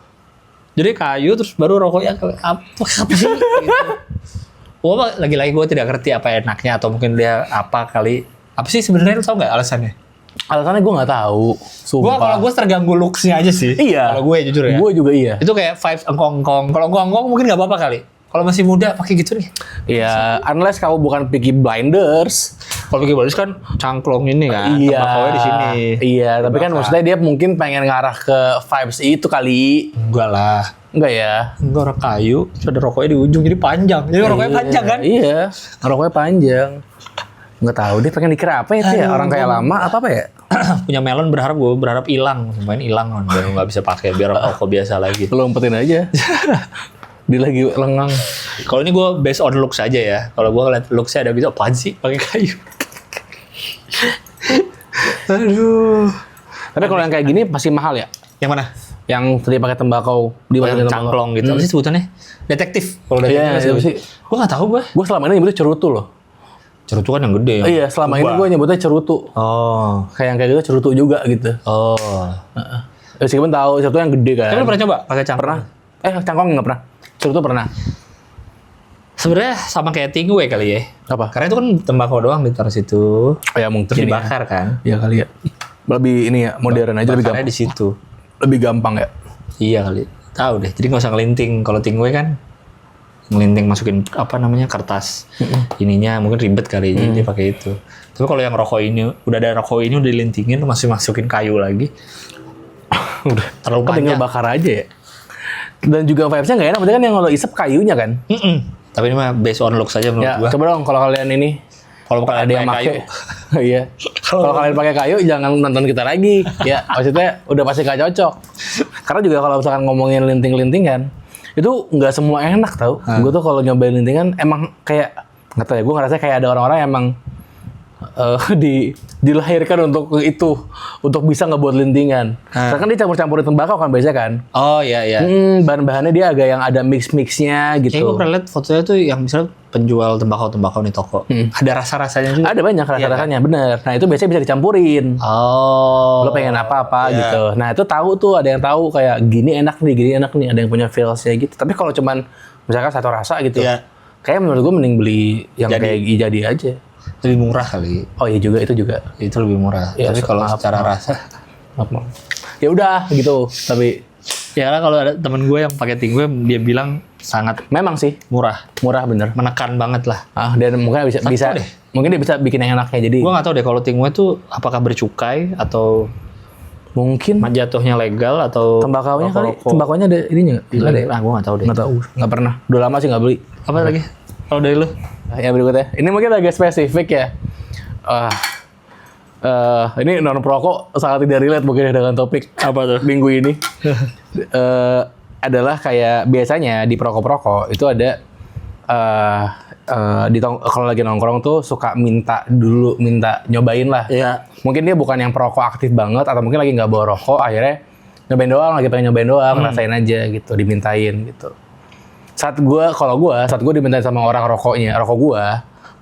Jadi kayu terus baru rokoknya apa sih? Gitu. Gue lagi-lagi gue tidak ngerti apa enaknya atau mungkin dia apa kali. Apa sih sebenarnya lu tau nggak alasannya? Alasannya gue nggak tahu. Gue kalau gue terganggu looks-nya aja sih. Iya. Kalau gue jujur ya. Gue juga iya. Itu kayak vibes engkong-engkong. Kalau engkong-engkong mungkin nggak apa-apa kali. Kalau masih muda pakai gitu nih. Iya, unless kamu bukan Peaky Blinders. Kalau pakai balis kan cangklong ini kan. Iya. Tembakaunya di sini. Iya, tapi kan maksudnya dia mungkin pengen ngarah ke vibes itu kali. Enggak lah. Enggak ya? Enggak, orang kayu. Terus ada rokoknya di ujung jadi panjang. Jadi rokoknya panjang kan? Iya, rokoknya panjang. Nggak tahu dia pengen dikira apa itu ya? Orang kayak lama apa ya? Punya melon gue berharap hilang. Main hilang kan. Biar nggak bisa pakai. Biar rokok biasa lagi. Lo umpetin aja. Dia lagi lengang. Kalau ini gue based on looks aja ya. Kalau gue ngeliat looksnya ada gitu, apaan sih pakai kayu? Aduh. Tapi kalau yang kayak gini pasti mahal ya? Yang mana? Yang tadi pakai tembakau di Yang cangklong gitu. Apa sih sebutannya? Detektif. Kalau Iya, detektif sih. gue nggak tahu gue. Gue selama ini nyebutnya cerutu loh. Cerutu kan yang gede ya. Iya, selama ini gue nyebutnya cerutu. Oh. Kayak yang kayak gitu cerutu juga gitu. Oh. Meskipun tahu cerutu yang gede kan. Tapi lu pernah coba pakai cangklong? Pernah. Cangkong nggak pernah. Cerutu pernah. Sebenarnya sama kayak tingwe kali ya. Apa? Karena itu kan tembakau doang ditaruh situ. Ya mungkin Terus ya. dibakar kan. Ya kali ya. Lebih ini ya, modern aja lebih Bakarnya gampang. di situ. Lebih gampang ya. Iya kali. Tahu deh. Jadi nggak usah ngelinting. Kalau tingwe kan ngelinting masukin apa namanya kertas. Ininya mungkin ribet kali. Jadi dia pakai itu. Tapi kalau yang rokok ini udah ada rokok ini udah dilintingin, lu masih masukin kayu lagi. Udah. Terlalu Kan tinggal panjang. bakar aja ya. Dan juga vibes-nya nggak enak. Berarti kan yang kalau isep kayunya kan. Tapi ini mah based on looks aja menurut Ya, gua. coba dong kalau kalian ini. Kalau bukan Ada yang pakai. Iya. Kalau kalian pakai kayu jangan nonton kita lagi. Ya, maksudnya udah pasti gak cocok. Karena juga kalau misalkan ngomongin linting-lintingan, itu nggak semua enak tau. Gue tuh kalau nyobain lintingan emang kayak nggak tahu ya. Gue ngerasa kayak ada orang-orang emang dilahirkan untuk itu, untuk bisa ngebuat lintingan. Karena kan dia campur-campurin tembakau kan biasanya kan. Oh iya iya. Bahan-bahannya dia agak yang ada mix-mixnya Gue gitu. pernah lihat fotonya tuh yang misalnya penjual tembakau di toko. Ada rasa-rasanya juga. Ada banyak rasa-rasanya, bener. Nah itu biasanya bisa dicampurin. Oh. Lo pengen apa-apa gitu. Nah itu tahu tuh, ada yang tahu kayak gini enak nih, ada yang punya feelsnya gitu. Tapi kalau cuman misalkan satu rasa gitu, Iya. kayak menurut gue mending beli yang Jadi. kayak jadi aja. Lebih murah kali. Oh iya juga, itu juga. Itu lebih murah. Ya, Tapi kalau maaf, secara maaf. rasa, Apa? Ya udah gitu. Tapi ya karena kalau ada temen gue yang pakai tingwe, dia bilang sangat memang sih murah, murah bener. menekan banget lah. Dan mungkin bisa Nggak tahu deh. mungkin dia bisa bikin yang enaknya. Jadi Gue nggak tahu deh kalau tingwe tuh apakah bercukai atau mungkin jatuhnya legal atau tembakaunya kali, rokok-rokok tembakaunya ada ininya nggak? Nggak ada ya? ilegal. Gue nggak tahu deh. Nggak tahu, nggak pernah. Udah lama sih nggak beli. Apa lagi? Kalau dari lu? Yang berikutnya, ini mungkin agak spesifik ya. Ini non perokok sangat tidak relate mungkin ya dengan topik Apa tuh? minggu ini. Adalah kayak biasanya di perokok-perokok itu ada kalau lagi nongkrong tuh suka minta nyobain lah. Iya. Mungkin dia bukan yang perokok aktif banget atau mungkin lagi nggak bawa rokok, akhirnya lagi pengen nyobain doang, rasain aja gitu, dimintain gitu. Saat gue dimintain sama orang rokok gue,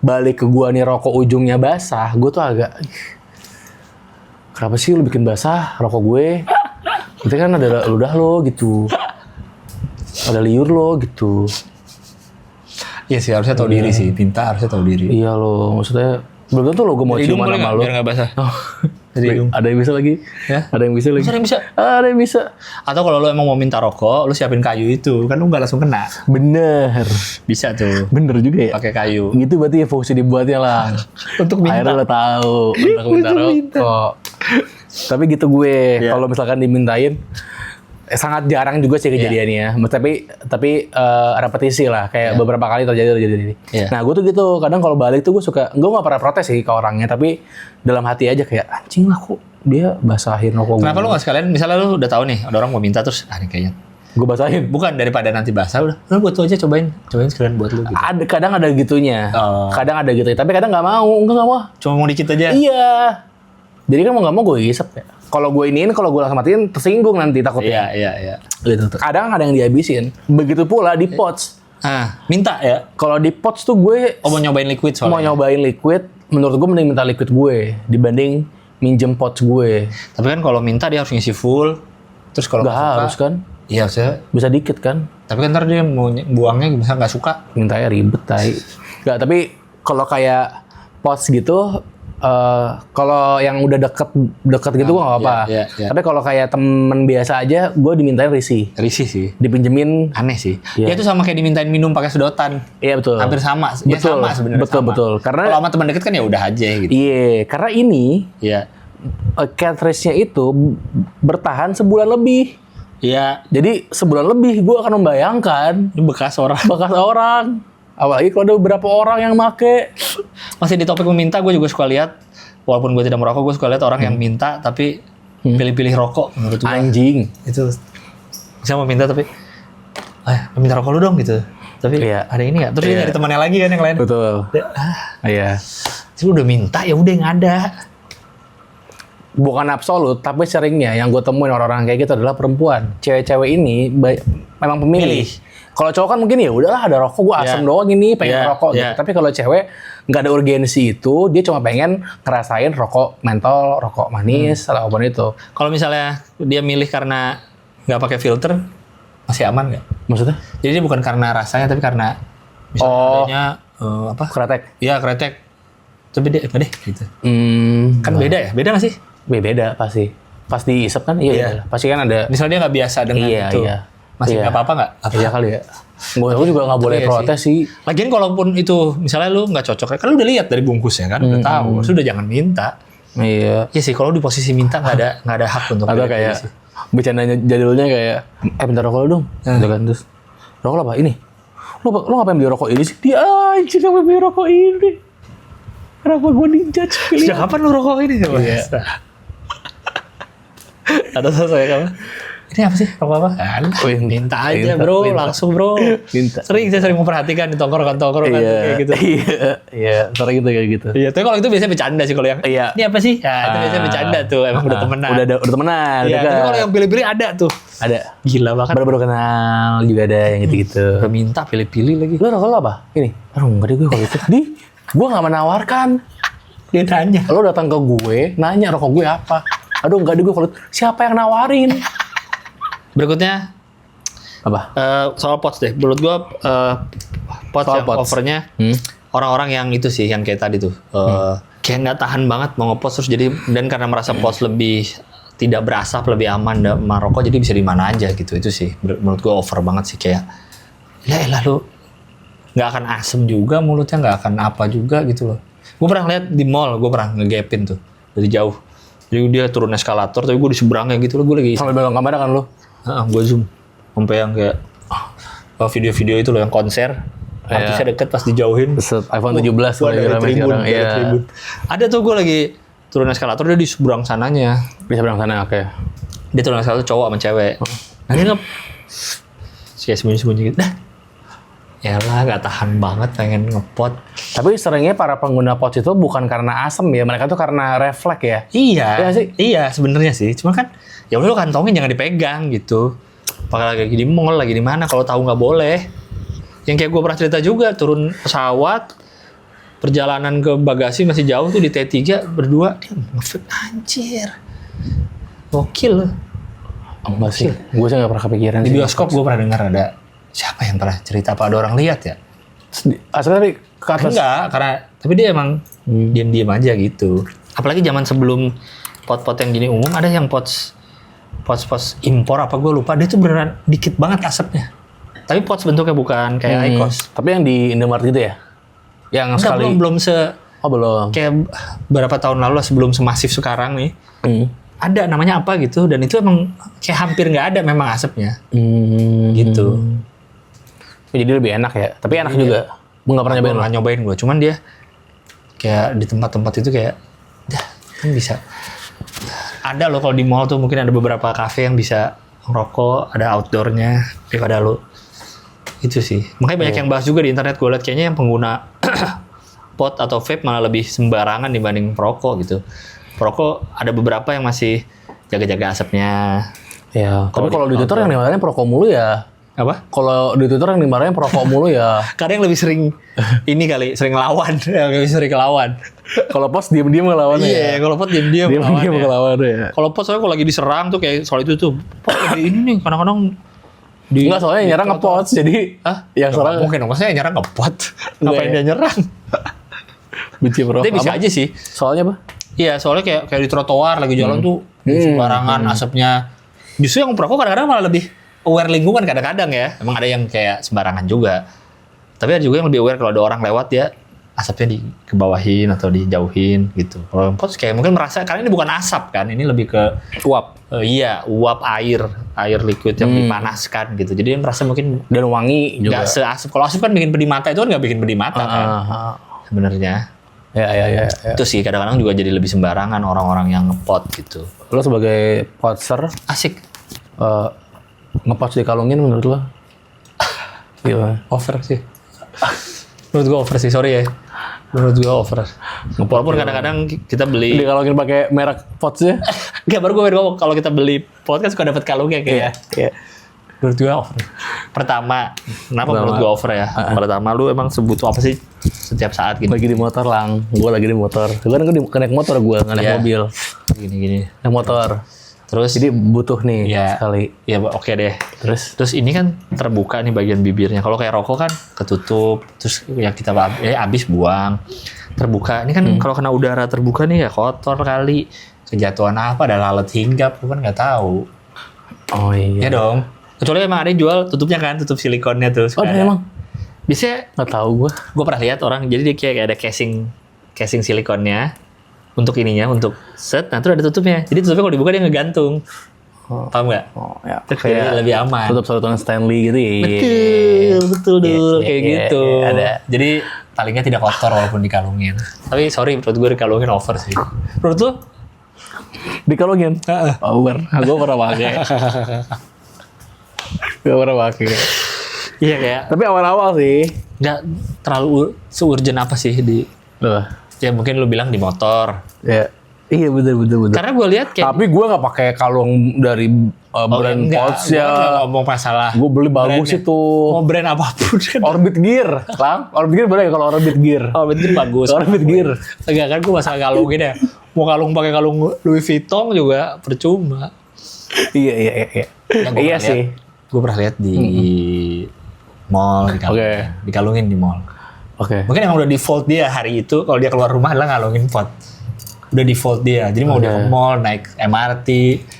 balik ke gue nih rokok ujungnya basah, gue tuh agak, kenapa sih lu bikin basah rokok gue? Itu kan ada ludah lo gitu, ada liur lo gitu. Iya sih, harusnya tahu diri sih. Pinta harusnya tahu diri. Iya lo, maksudnya belum tentu lo gue mau ciuman sama lo. Biar nggak basah. Oh. Dari hidung. Ada yang bisa lagi? Ya? Ada yang bisa lagi? Ada yang bisa. Ada yang bisa. Atau kalau lo emang mau minta rokok, lo siapin kayu itu. Kan lo nggak langsung kena. Bener. Bisa tuh. Bener juga ya? Pakai kayu. Gitu berarti ya fungsi dibuatnya lah. Untuk minta. Akhirnya lo tahu. Untuk minta rokok. Tapi gitu gue. Iya. Kalau misalkan dimintain, sangat jarang juga sih kejadiannya. Tapi repetisi lah. Kayak beberapa kali terjadi. Iya. Nah gue tuh gitu. Kadang kalau balik tuh gue nggak pernah protes sih ke orangnya. Tapi dalam hati aja kayak, anjing lah kok dia basahin rokok gue. Kenapa lo nggak sekalian, misalnya lo udah tahu nih, ada orang mau minta terus, nih kayaknya. Gue basahin. Bukan daripada nanti basah, udah. Lo buat lo aja cobain sekalian buat lo gitu. Kadang ada gitunya. Oh. Kadang ada gitu. Tapi kadang nggak mau. Enggak mau. Cuma mau dikit aja. Iya. Jadi kan mau nggak mau gue isep ya. Kalau gue kalau gue langsung matiin tersinggung nanti takutnya. Iya. Gitu. Kadang ada yang dihabisin. Begitu pula di pots. Minta ya. Kalau di pots tuh gue mau nyobain liquid soalnya. mau nyobain liquid. Menurut gue mending minta liquid gue dibanding minjem pots gue. Tapi kan kalau minta dia harus ngisi full. Terus kalau Nggak harus kan? Iya, saya. Bisa dikit kan? Tapi kan ntar dia mau buangnya bisa nggak suka. Mintanya ribet, tai. Nggak, tapi kalau kayak pots gitu, kalau yang udah deket gitu gue nggak apa-apa. Iya. Tapi kalau kayak temen biasa aja, gue dimintain risih. Risih sih. Dipinjemin. Aneh sih. Iya. Ya itu sama kayak dimintain minum pakai sedotan. Iya betul. Hampir sama. Ya Betul. sama sebenarnya. Betul. Karena kalau sama teman deket kan ya udah aja gitu. iya, karena ini Iya. cartridge-nya itu bertahan sebulan lebih. Iya. Jadi sebulan lebih gue akan membayangkan Ini bekas orang. Apalagi kalau ada beberapa orang yang make. Masih di topik meminta, gue juga suka lihat, walaupun gue tidak merokok, gue suka lihat orang yang minta tapi pilih-pilih rokok menurut gue. Anjing. Itu bisa mau minta tapi minta rokok lu dong gitu. Tapi Iya. ada ini ya. Terus Iya. dia dari temannya lagi kan yang lain. Betul. Iya. Terus udah minta ya udah yang ada. Bukan absolut, tapi seringnya yang gue temuin orang-orang kayak gitu adalah perempuan. Cewek-cewek ini memang pemilih. Kalau cowok kan mungkin ya udahlah ada rokok, gue asem doang ini pengen rokok gitu. Tapi kalau cewek nggak ada urgensi itu, dia cuma pengen ngerasain rokok mentol, rokok manis, atau apapun itu. Kalau misalnya dia milih karena nggak pakai filter, masih aman nggak? Maksudnya? Jadi dia bukan karena rasanya tapi karena misalnya adanya apa? Kretek. Iya kretek. Tapi dia enggak deh gitu. Kan Enggak. beda ya? Beda nggak sih? Beda pasti. Pas diisep kan iya. Pasti kan ada. Misalnya dia nggak biasa dengan itu. Iya. Masih nggak apa-apa nggak? Iya kali ya. Gue juga nggak boleh Iya protes sih. Lagian kalaupun itu misalnya lu nggak cocok, kan lu udah lihat dari bungkusnya kan, udah tahu, sudah jangan minta. Iya. Iya sih, kalau di posisi minta nggak ada hak untuk. Atau kayak sih. bercandanya jadulnya kayak, bentar rokok lu dong. Gitu kan terus. Rokok apa? Ini. Lu ngapain beli rokok ini sih? Dia anjing ngapain beli rokok ini? Kenapa gue dijudge? Sejak kapan lu rokok ini? Iya. Ada saya kamu. Ini apa sih? Rokok apa? Minta aja bro, langsung bro. Minta. Saya sering memperhatikan di tongkrongan kayak gitu. Iya, sering gitu kayak gitu. Iya, tapi kalau itu biasanya bercanda sih kalau yang. Iya. Ini apa sih? Ya, itu biasanya bercanda tuh, emang udah temenan. Udah temenan. Iya, dekat. tapi kalau yang pilih-pilih ada tuh. Ada. Gila banget. Baru-baru kenal juga ada yang gitu-gitu. Udah minta pilih-pilih lagi. Lu rokok lu apa? Ini. Aduh, enggak deh gue kalau itu. Gue nggak menawarkan. Dia nanya. Lo datang ke gue, nanya rokok gue apa? Aduh, enggak deh gue kalau itu. Siapa yang nawarin? Berikutnya Apa? soal pots deh. Menurut gua pots Soal yang pots. overnya orang-orang yang itu sih yang kayak tadi tuh kayak nggak tahan banget mau ngepots terus jadi dan karena merasa pots lebih tidak berasap lebih aman sama rokok jadi bisa di mana aja gitu. Itu sih menurut gua over banget sih kayak lah lu nggak akan asem juga mulutnya nggak akan apa juga gitu loh. Gua pernah lihat di mall, gua pernah ngegapin tuh dari jauh. Jadi dia turun eskalator tapi gua di seberangnya gitu loh, gua lagi Sampai belakang kamera kan lo? gue zoom sampai yang kayak video-video itu loh yang konser artisnya deket pas dijauhin Set iPhone 17 gua lagi dari ramai tribun, sekarang. dari Iya. tribun. Ada tuh gue lagi turun eskalator dia di seberang sananya. Di seberang sana, oke. Dia turun eskalator cowok sama cewek. Nah dia kayak sembunyi-sembunyi gitu. Dah. Yalah, nggak tahan banget pengen ngepot. Tapi seringnya para pengguna pods itu bukan karena asem ya, mereka tuh karena refleks ya. Iya, Iya sih? iya sebenarnya sih. Cuma kan ya udah lu kantongin, jangan dipegang gitu. Apalagi lagi di mall, lagi di mana, kalau tahu nggak boleh. Yang kayak gue pernah cerita juga, turun pesawat, perjalanan ke bagasi masih jauh tuh di T3 berdua, dia nge-vape, anjir. Gokil loh. Enggak sih, gue sih nggak pernah kepikiran Di sih. bioskop gue pernah dengar ada, siapa yang pernah cerita, apa ada orang lihat ya? Asalnya dari ke atas. Enggak, karena tapi dia emang diam-diam aja gitu. Apalagi zaman sebelum pot-pot yang gini umum, ada yang pots impor apa gue lupa, dia tuh beneran dikit banget asapnya. Tapi pots bentuknya bukan kayak IQOS. Tapi yang di Indomaret gitu ya? Yang Enggak, sekali. belum Oh belum. kayak berapa tahun lalu lah, sebelum semasif sekarang nih. Ada namanya apa gitu, dan itu emang kayak hampir nggak ada memang asapnya. Gitu. Jadi lebih enak ya. Tapi enak juga. Gue nggak pernah Gue nyobain. nggak nyobain gue, cuman dia kayak di tempat-tempat itu kayak, dah kan bisa. Ada loh kalau di mall tuh mungkin ada beberapa kafe yang bisa ngerokok, ada outdoornya daripada lo. Itu sih. Makanya banyak yang bahas juga di internet, gue liat kayaknya yang pengguna pot atau vape malah lebih sembarangan dibanding perokok gitu. Perokok ada beberapa yang masih jaga-jaga asapnya. Ya. Tapi Kalau kalau di di Twitter yang dimarahin perokok mulu ya. Apa? Kalau di Twitter yang dimarahin perokok mulu ya. Kadang yang lebih sering ini kali, sering ngelawan. Yang lebih sering ngelawan. Kalau pos diem-diem ngelawannya ya. Iya, kalau pot diem-diem Diem-diem ngelawan. ngelawan ya. Kalau pot soalnya kalau lagi diserang tuh kayak soal itu tuh. Pot lagi ini nih, kadang-kadang Enggak, soalnya yang nyerang nge-pot. Jadi yang Nggak serang mungkin dong, maksudnya yang nyerang ngepot. Ngapain Iya. dia nyerang? benci bro. Tapi bisa Apa? aja sih. Soalnya apa? Iya, soalnya kayak di trotoar lagi jalan tuh sembarangan asapnya. Justru yang perokok kadang-kadang malah lebih aware lingkungan kadang-kadang ya. Emang ada yang kayak sembarangan juga. Tapi ada juga yang lebih aware kalau ada orang lewat ya asapnya dikebawahin atau dijauhin gitu. Kalau pot kayak mungkin merasa karena ini bukan asap kan, ini lebih ke Uap. iya, uap air liquid yang dipanaskan gitu. Jadi dia merasa mungkin Dan wangi juga. nggak seasap. Kalau asap kan bikin pedih mata, itu kan nggak bikin pedih mata kan sebenarnya. Ya. Itu sih kadang-kadang juga jadi lebih sembarangan orang-orang yang ngepot gitu. Lo sebagai podser, Asik. ngepot dikalungin menurut lo? Gimana? Over sih. Menurut gue over sih, sorry ya. Menurut gue over. Walaupun kadang-kadang kita beli. Dikalungin pakai merek potsnya? Gak, baru gue ngomong kalau kita beli pot kan suka dapat kalungnya kayak. Iya. Menurut gue over. Pertama, kenapa menurut gue over ya? Pertama, lu emang sebutuh apa sih setiap saat gitu? Lagi di motor lang, gue lagi di motor. Kan gue naik motor, gue nggak naik Iya. mobil, Gini-gini. naik motor. Terus, Jadi butuh nih Iya. sekali. ya oke deh. Terus Terus ini kan terbuka nih bagian bibirnya. Kalau kayak rokok kan ketutup, terus yang kita habis buang. Terbuka. Ini kan kalau kena udara terbuka nih ya kotor kali. Kejatuhan apa, ada lalat hinggap, lu kan nggak tahu. oh iya. Ya dong. Kecuali emang ada yang jual tutupnya kan, tutup silikonnya tuh. Oh emang Biasanya nggak tahu gue. gue pernah lihat orang, jadi dia kayak ada casing silikonnya untuk ininya, untuk set. Nah terus ada tutupnya. Jadi tutupnya kalau dibuka dia ngegantung. Paham nggak? Oh ya. Itu kayak lebih aman. tutup saluran Stanley gitu ya. Betul dulu Iya, kayak iya, gitu. iya, ada. Jadi palingnya tidak kotor walaupun dikalungin. Tapi sorry, menurut gue dikalungin over sih. Menurut lu? Dikalungin? Over. Gue pernah pakai. Gue pernah pakai. Iya kayak Tapi awal-awal sih. nggak terlalu se-urgent apa sih di. Loh. Ya mungkin lu bilang di motor. Ya. Iya bener. Karena gue lihat kayak Tapi gue nggak pakai kalung dari brand Pods gue nggak ya. ngomong masalah. Gue beli bagus brandnya. itu. Mau brand apapun kan. Orbit Gear, lang. Orbit Gear boleh kalau Orbit Gear. Oh bener bagus. Orbit Gear. Enggak kan gue masalah kalungin ya. Mau kalung pakai kalung Louis Vuitton juga percuma. Iya. Yang gua Iya pernah sih. Gue pernah lihat di mall, dikalungin di mall. Oke. Mungkin emang udah default dia hari itu kalau dia keluar rumah adalah ngalungin pot. Udah default dia. Jadi mau dia ke mall, naik MRT.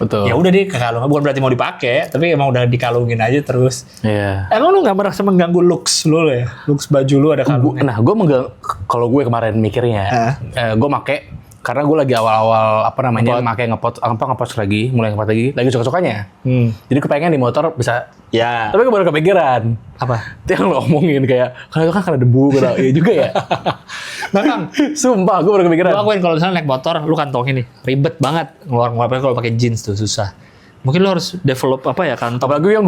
Betul. Ya udah dia ke kalung. Bukan berarti mau dipakai, tapi emang udah dikalungin aja terus. Iya. Emang lu nggak merasa mengganggu looks lu ya? Looks baju lu ada kalungnya. Nah, kalau gue kemarin mikirnya, gue make karena gue lagi awal-awal ngepot lagi, mulai ngepot lagi suka-sukanya. Jadi kepengen di motor bisa. Ya. Tapi gue baru kepikiran. Apa? Itu yang lo omongin kayak, karena itu kan karena debu, iya juga ya. Nah Kang, Sumpah, gue baru lu kepikiran. akuin kalau misalnya naik motor, lu kantongin nih, ribet banget ngeluarin kalau pakai jeans tuh susah. Mungkin lu harus develop apa ya kantong. Apalagi yang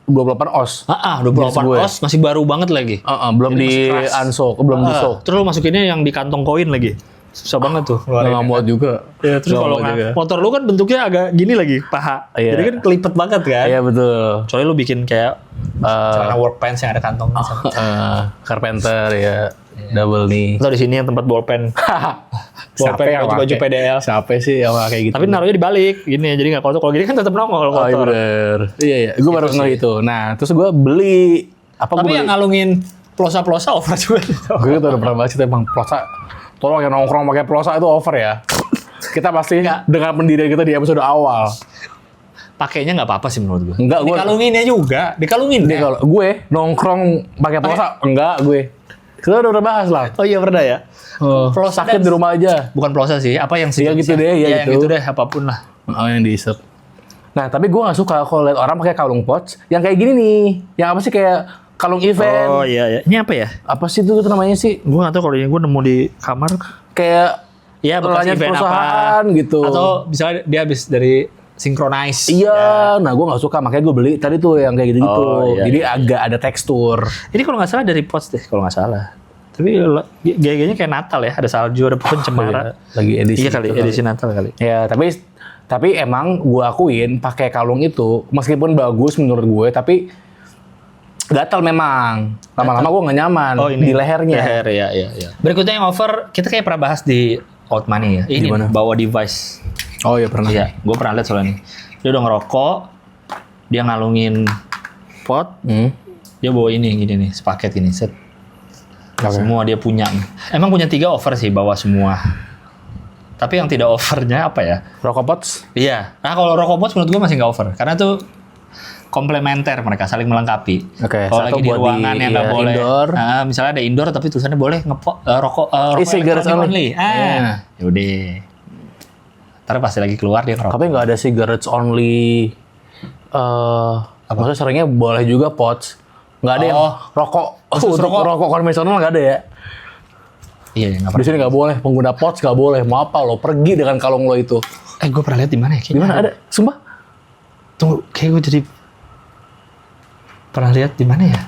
28 os. 28 gue. os masih baru banget lagi. Belum Jadi di masih keras. unsok, belum di sok. Terus lu masukinnya yang di kantong koin lagi. Susah banget tuh. Nggak muat juga. Ya, terus Nggak kalau muat juga. motor lu kan bentuknya agak gini lagi, paha. Iya. Jadi kan kelipet banget kan. Iya betul. Kecuali lu bikin kayak celana work pants yang ada kantongnya. Carpenter ya, double nih. Atau di sini yang tempat bolpen. Siapa Bolpen yang baju-baju pakai? PDL. Siapa sih yang kayak gitu? Tapi naruhnya dibalik gini, jadi nggak kotor. Kalau gini kan tetap nongol Oh iya kotor. bener. Iya. Gue baru ngeh itu. Nah terus gue beli. Tapi yang ngalungin plosa-plosa over juga. Gue tuh udah pernah bahas itu emang plosa. Tolong yang nongkrong pakai plosa itu over ya. Kita pasti dengan pendirian kita di episode awal. Pakainya nggak apa-apa sih menurut gue. Enggak, gue. Dikalunginnya juga, dikalungin. Dia kalau gue nongkrong pakai plosa, enggak gue. Kita udah pernah bahas lah. Oh iya pernah ya. Plosa Sakit dan- di rumah aja. Bukan plosa sih, apa yang Iya gitu deh, ya yang gitu. gitu deh, apapun lah. Oh yang diisep. Nah tapi gue nggak suka kalau lihat orang pakai kalung pouch yang kayak gini nih. Yang apa sih kayak kalung event. Oh iya ya. Ini apa ya? Apa sih itu namanya sih? Gue nggak tahu kalau ini gue nemu di kamar. Kayak Iya bekas lanyard event apa? perusahaan gitu. Atau misalnya dia habis dari synchronize. Iya, nah gue nggak suka makanya gue beli tadi tuh yang kayak gitu-gitu. Oh, iya, Jadi iya. agak ada tekstur. Ini kalau nggak salah dari Pots deh, kalau nggak salah. Tapi gaya-gayanya kayak Natal ya, ada salju, ada pohon cemara. Lagi edisi. Iya kali, gitu edisi Natal kali. Ya tapi emang gue akuin pakai kalung itu meskipun bagus menurut gue tapi gatal memang. Lama-lama gue nggak nyaman di lehernya. Leher, ya. Berikutnya yang over, kita kayak pernah bahas di Out Money ya. Ini Gimana? bawa device. Oh iya pernah. Iya, gue pernah lihat soalnya nih. Dia udah ngerokok, dia ngalungin pot, dia bawa ini gini nih, sepaket gini, set. Oke. Semua dia punya. Emang punya 3 over sih, bawa semua. Tapi yang tidak overnya apa ya? Rokok pots? Iya. Nah kalau rokok pots menurut gue masih nggak over, karena tuh komplementer, mereka saling melengkapi. Oke, Kalau satu lagi di buat ruangan yang nggak boleh, indoor. misalnya ada indoor tapi tulisannya boleh rokok E-cigarettes elektronik only. Iya. Yaudah. Ntar pasti lagi keluar dia ngerokok. Tapi nggak ada cigarettes only. Maksudnya seringnya boleh juga pots. Nggak ada yang rokok. Khusus Untuk rokok konvensional nggak ada ya. Iya, nggak Di pernah. sini nggak boleh. Pengguna pots nggak boleh. Mau apa lo? Pergi dengan kalung lo itu. Gue pernah lihat di mana ya? Di mana ada? Sumpah. Tunggu, kayak gue jadi pernah lihat di mana ya?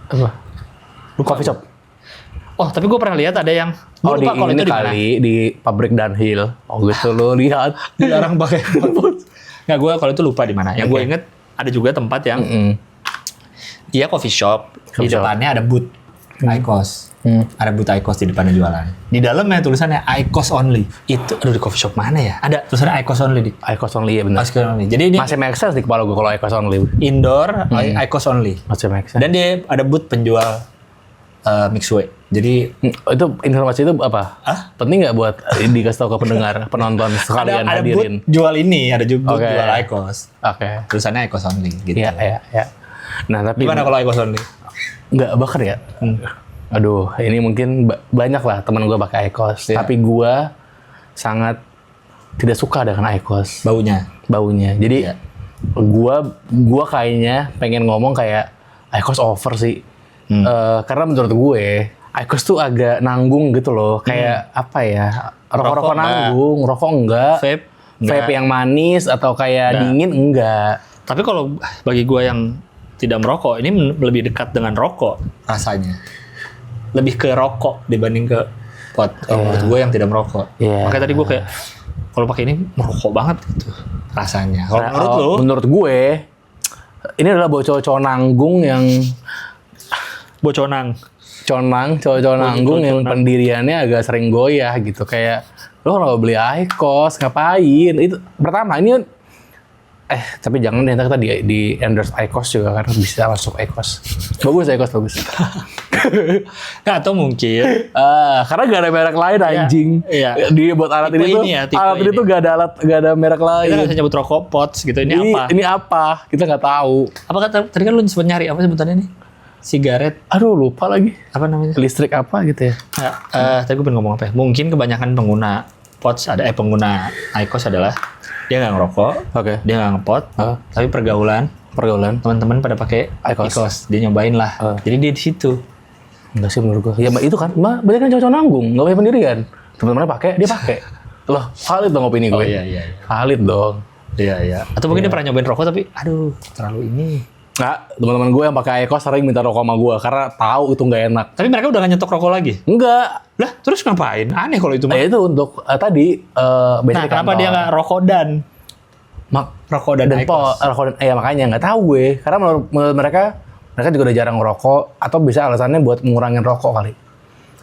Apa? Lu coffee shop? Oh, tapi gue pernah lihat ada yang Oh gua di lupa kalau ini itu di mana. kali di pabrik Dunhill. Oh gitu lo lihat. Dilarang pakai. Nggak, gue kalau itu lupa di mana. Yang gue inget ada juga tempat yang dia coffee shop. Di Coffee shop. depannya ada booth Icos. Ada booth Icos di depannya jualan. Di dalamnya tulisannya Icos only. Itu aduh di coffee shop mana ya? Ada tulisannya Icos only di. Icos only ya benar. Icos only. Jadi ini Masih make sense di kepala gue kalau Icos only. indoor Icos only. Masih make sense. Dan dia ada booth penjual mixway. Jadi Itu informasi itu apa? Hah? Penting nggak buat dikasih tahu ke pendengar, penonton sekalian ada hadirin? booth jual ini, ada juga booth Oke. jual Icos. Oke. Tulisannya Icos only gitu. Iya, iya, iya. Nah, tapi Gimana kalau Icos only? nggak bakar ya? Aduh, ini mungkin banyak lah teman gue pakai Icos. Iya. Tapi gue sangat tidak suka dengan Icos. Baunya. Jadi Iya. gua kayaknya pengen ngomong kayak Icos over sih. Karena menurut gue Icos tuh agak nanggung gitu loh. Kayak apa ya? Rokok-rokok Rokok enggak. nanggung, rokok enggak. Vape Vape yang manis atau kayak Enggak. dingin enggak. Tapi kalau bagi gue yang tidak merokok, ini lebih dekat dengan rokok rasanya. Lebih ke rokok dibanding ke pot. Kalau menurut gue yang tidak merokok. Iya. Makanya tadi gue kayak, kalau pakai ini merokok banget gitu rasanya. Kalau menurut lo? Menurut gue ini adalah cowok-cowok nanggung yang Boconang. cowok-cowok nanggung yang pendiriannya agak sering goyah gitu. Kayak lo kalau beli Icos ngapain? Itu pertama ini kan tapi jangan deh, ntar kita di endorse Icos juga kan bisa masuk Icos. Bagus Icos bagus. Nah, atau mungkin Karena gak ada merek lain anjing. iya. Di buat alat Tipe ini tuh ini ya, tipe alat ini ini. tuh gak ada merek kita lain. nggak bisa nyebut rokok pots gitu. Ini apa? Ini apa? Kita nggak tahu. Apa kata tadi kan lu sempat nyari apa sebutannya nih? Sigaret Aduh lupa lagi. apa namanya? Listrik apa gitu ya? Tadi gue pengen ngomong apa ya? Mungkin kebanyakan pengguna pots pengguna Icos adalah dia nggak ngerokok, Oke. dia nggak ngepot, tapi pergaulan teman-teman pada pakai Icos. Icos, dia nyobain lah. Jadi dia di situ. Enggak sih menurut gua. Ya itu kan, banyak kan cowok-cowok nanggung, nggak punya pendirian. Teman-temannya pakai, dia pakai. Loh, valid dong opini gue. Iya. Valid dong. Iya. Atau mungkin dia pernah nyobain rokok tapi aduh terlalu ini. Nggak, teman-teman gue yang pakai IQOS sering minta rokok sama gue karena tahu itu nggak enak. Tapi mereka udah gak nyetok rokok lagi? Enggak. Lah, terus ngapain? Aneh kalau itu mah. Itu untuk tadi biasanya Nah, kenapa dia nggak rokok dan? Rokok dan IQOS? Rokok dan makanya nggak tahu gue. Karena menurut mereka juga udah jarang ngerokok atau bisa alasannya buat mengurangin rokok kali.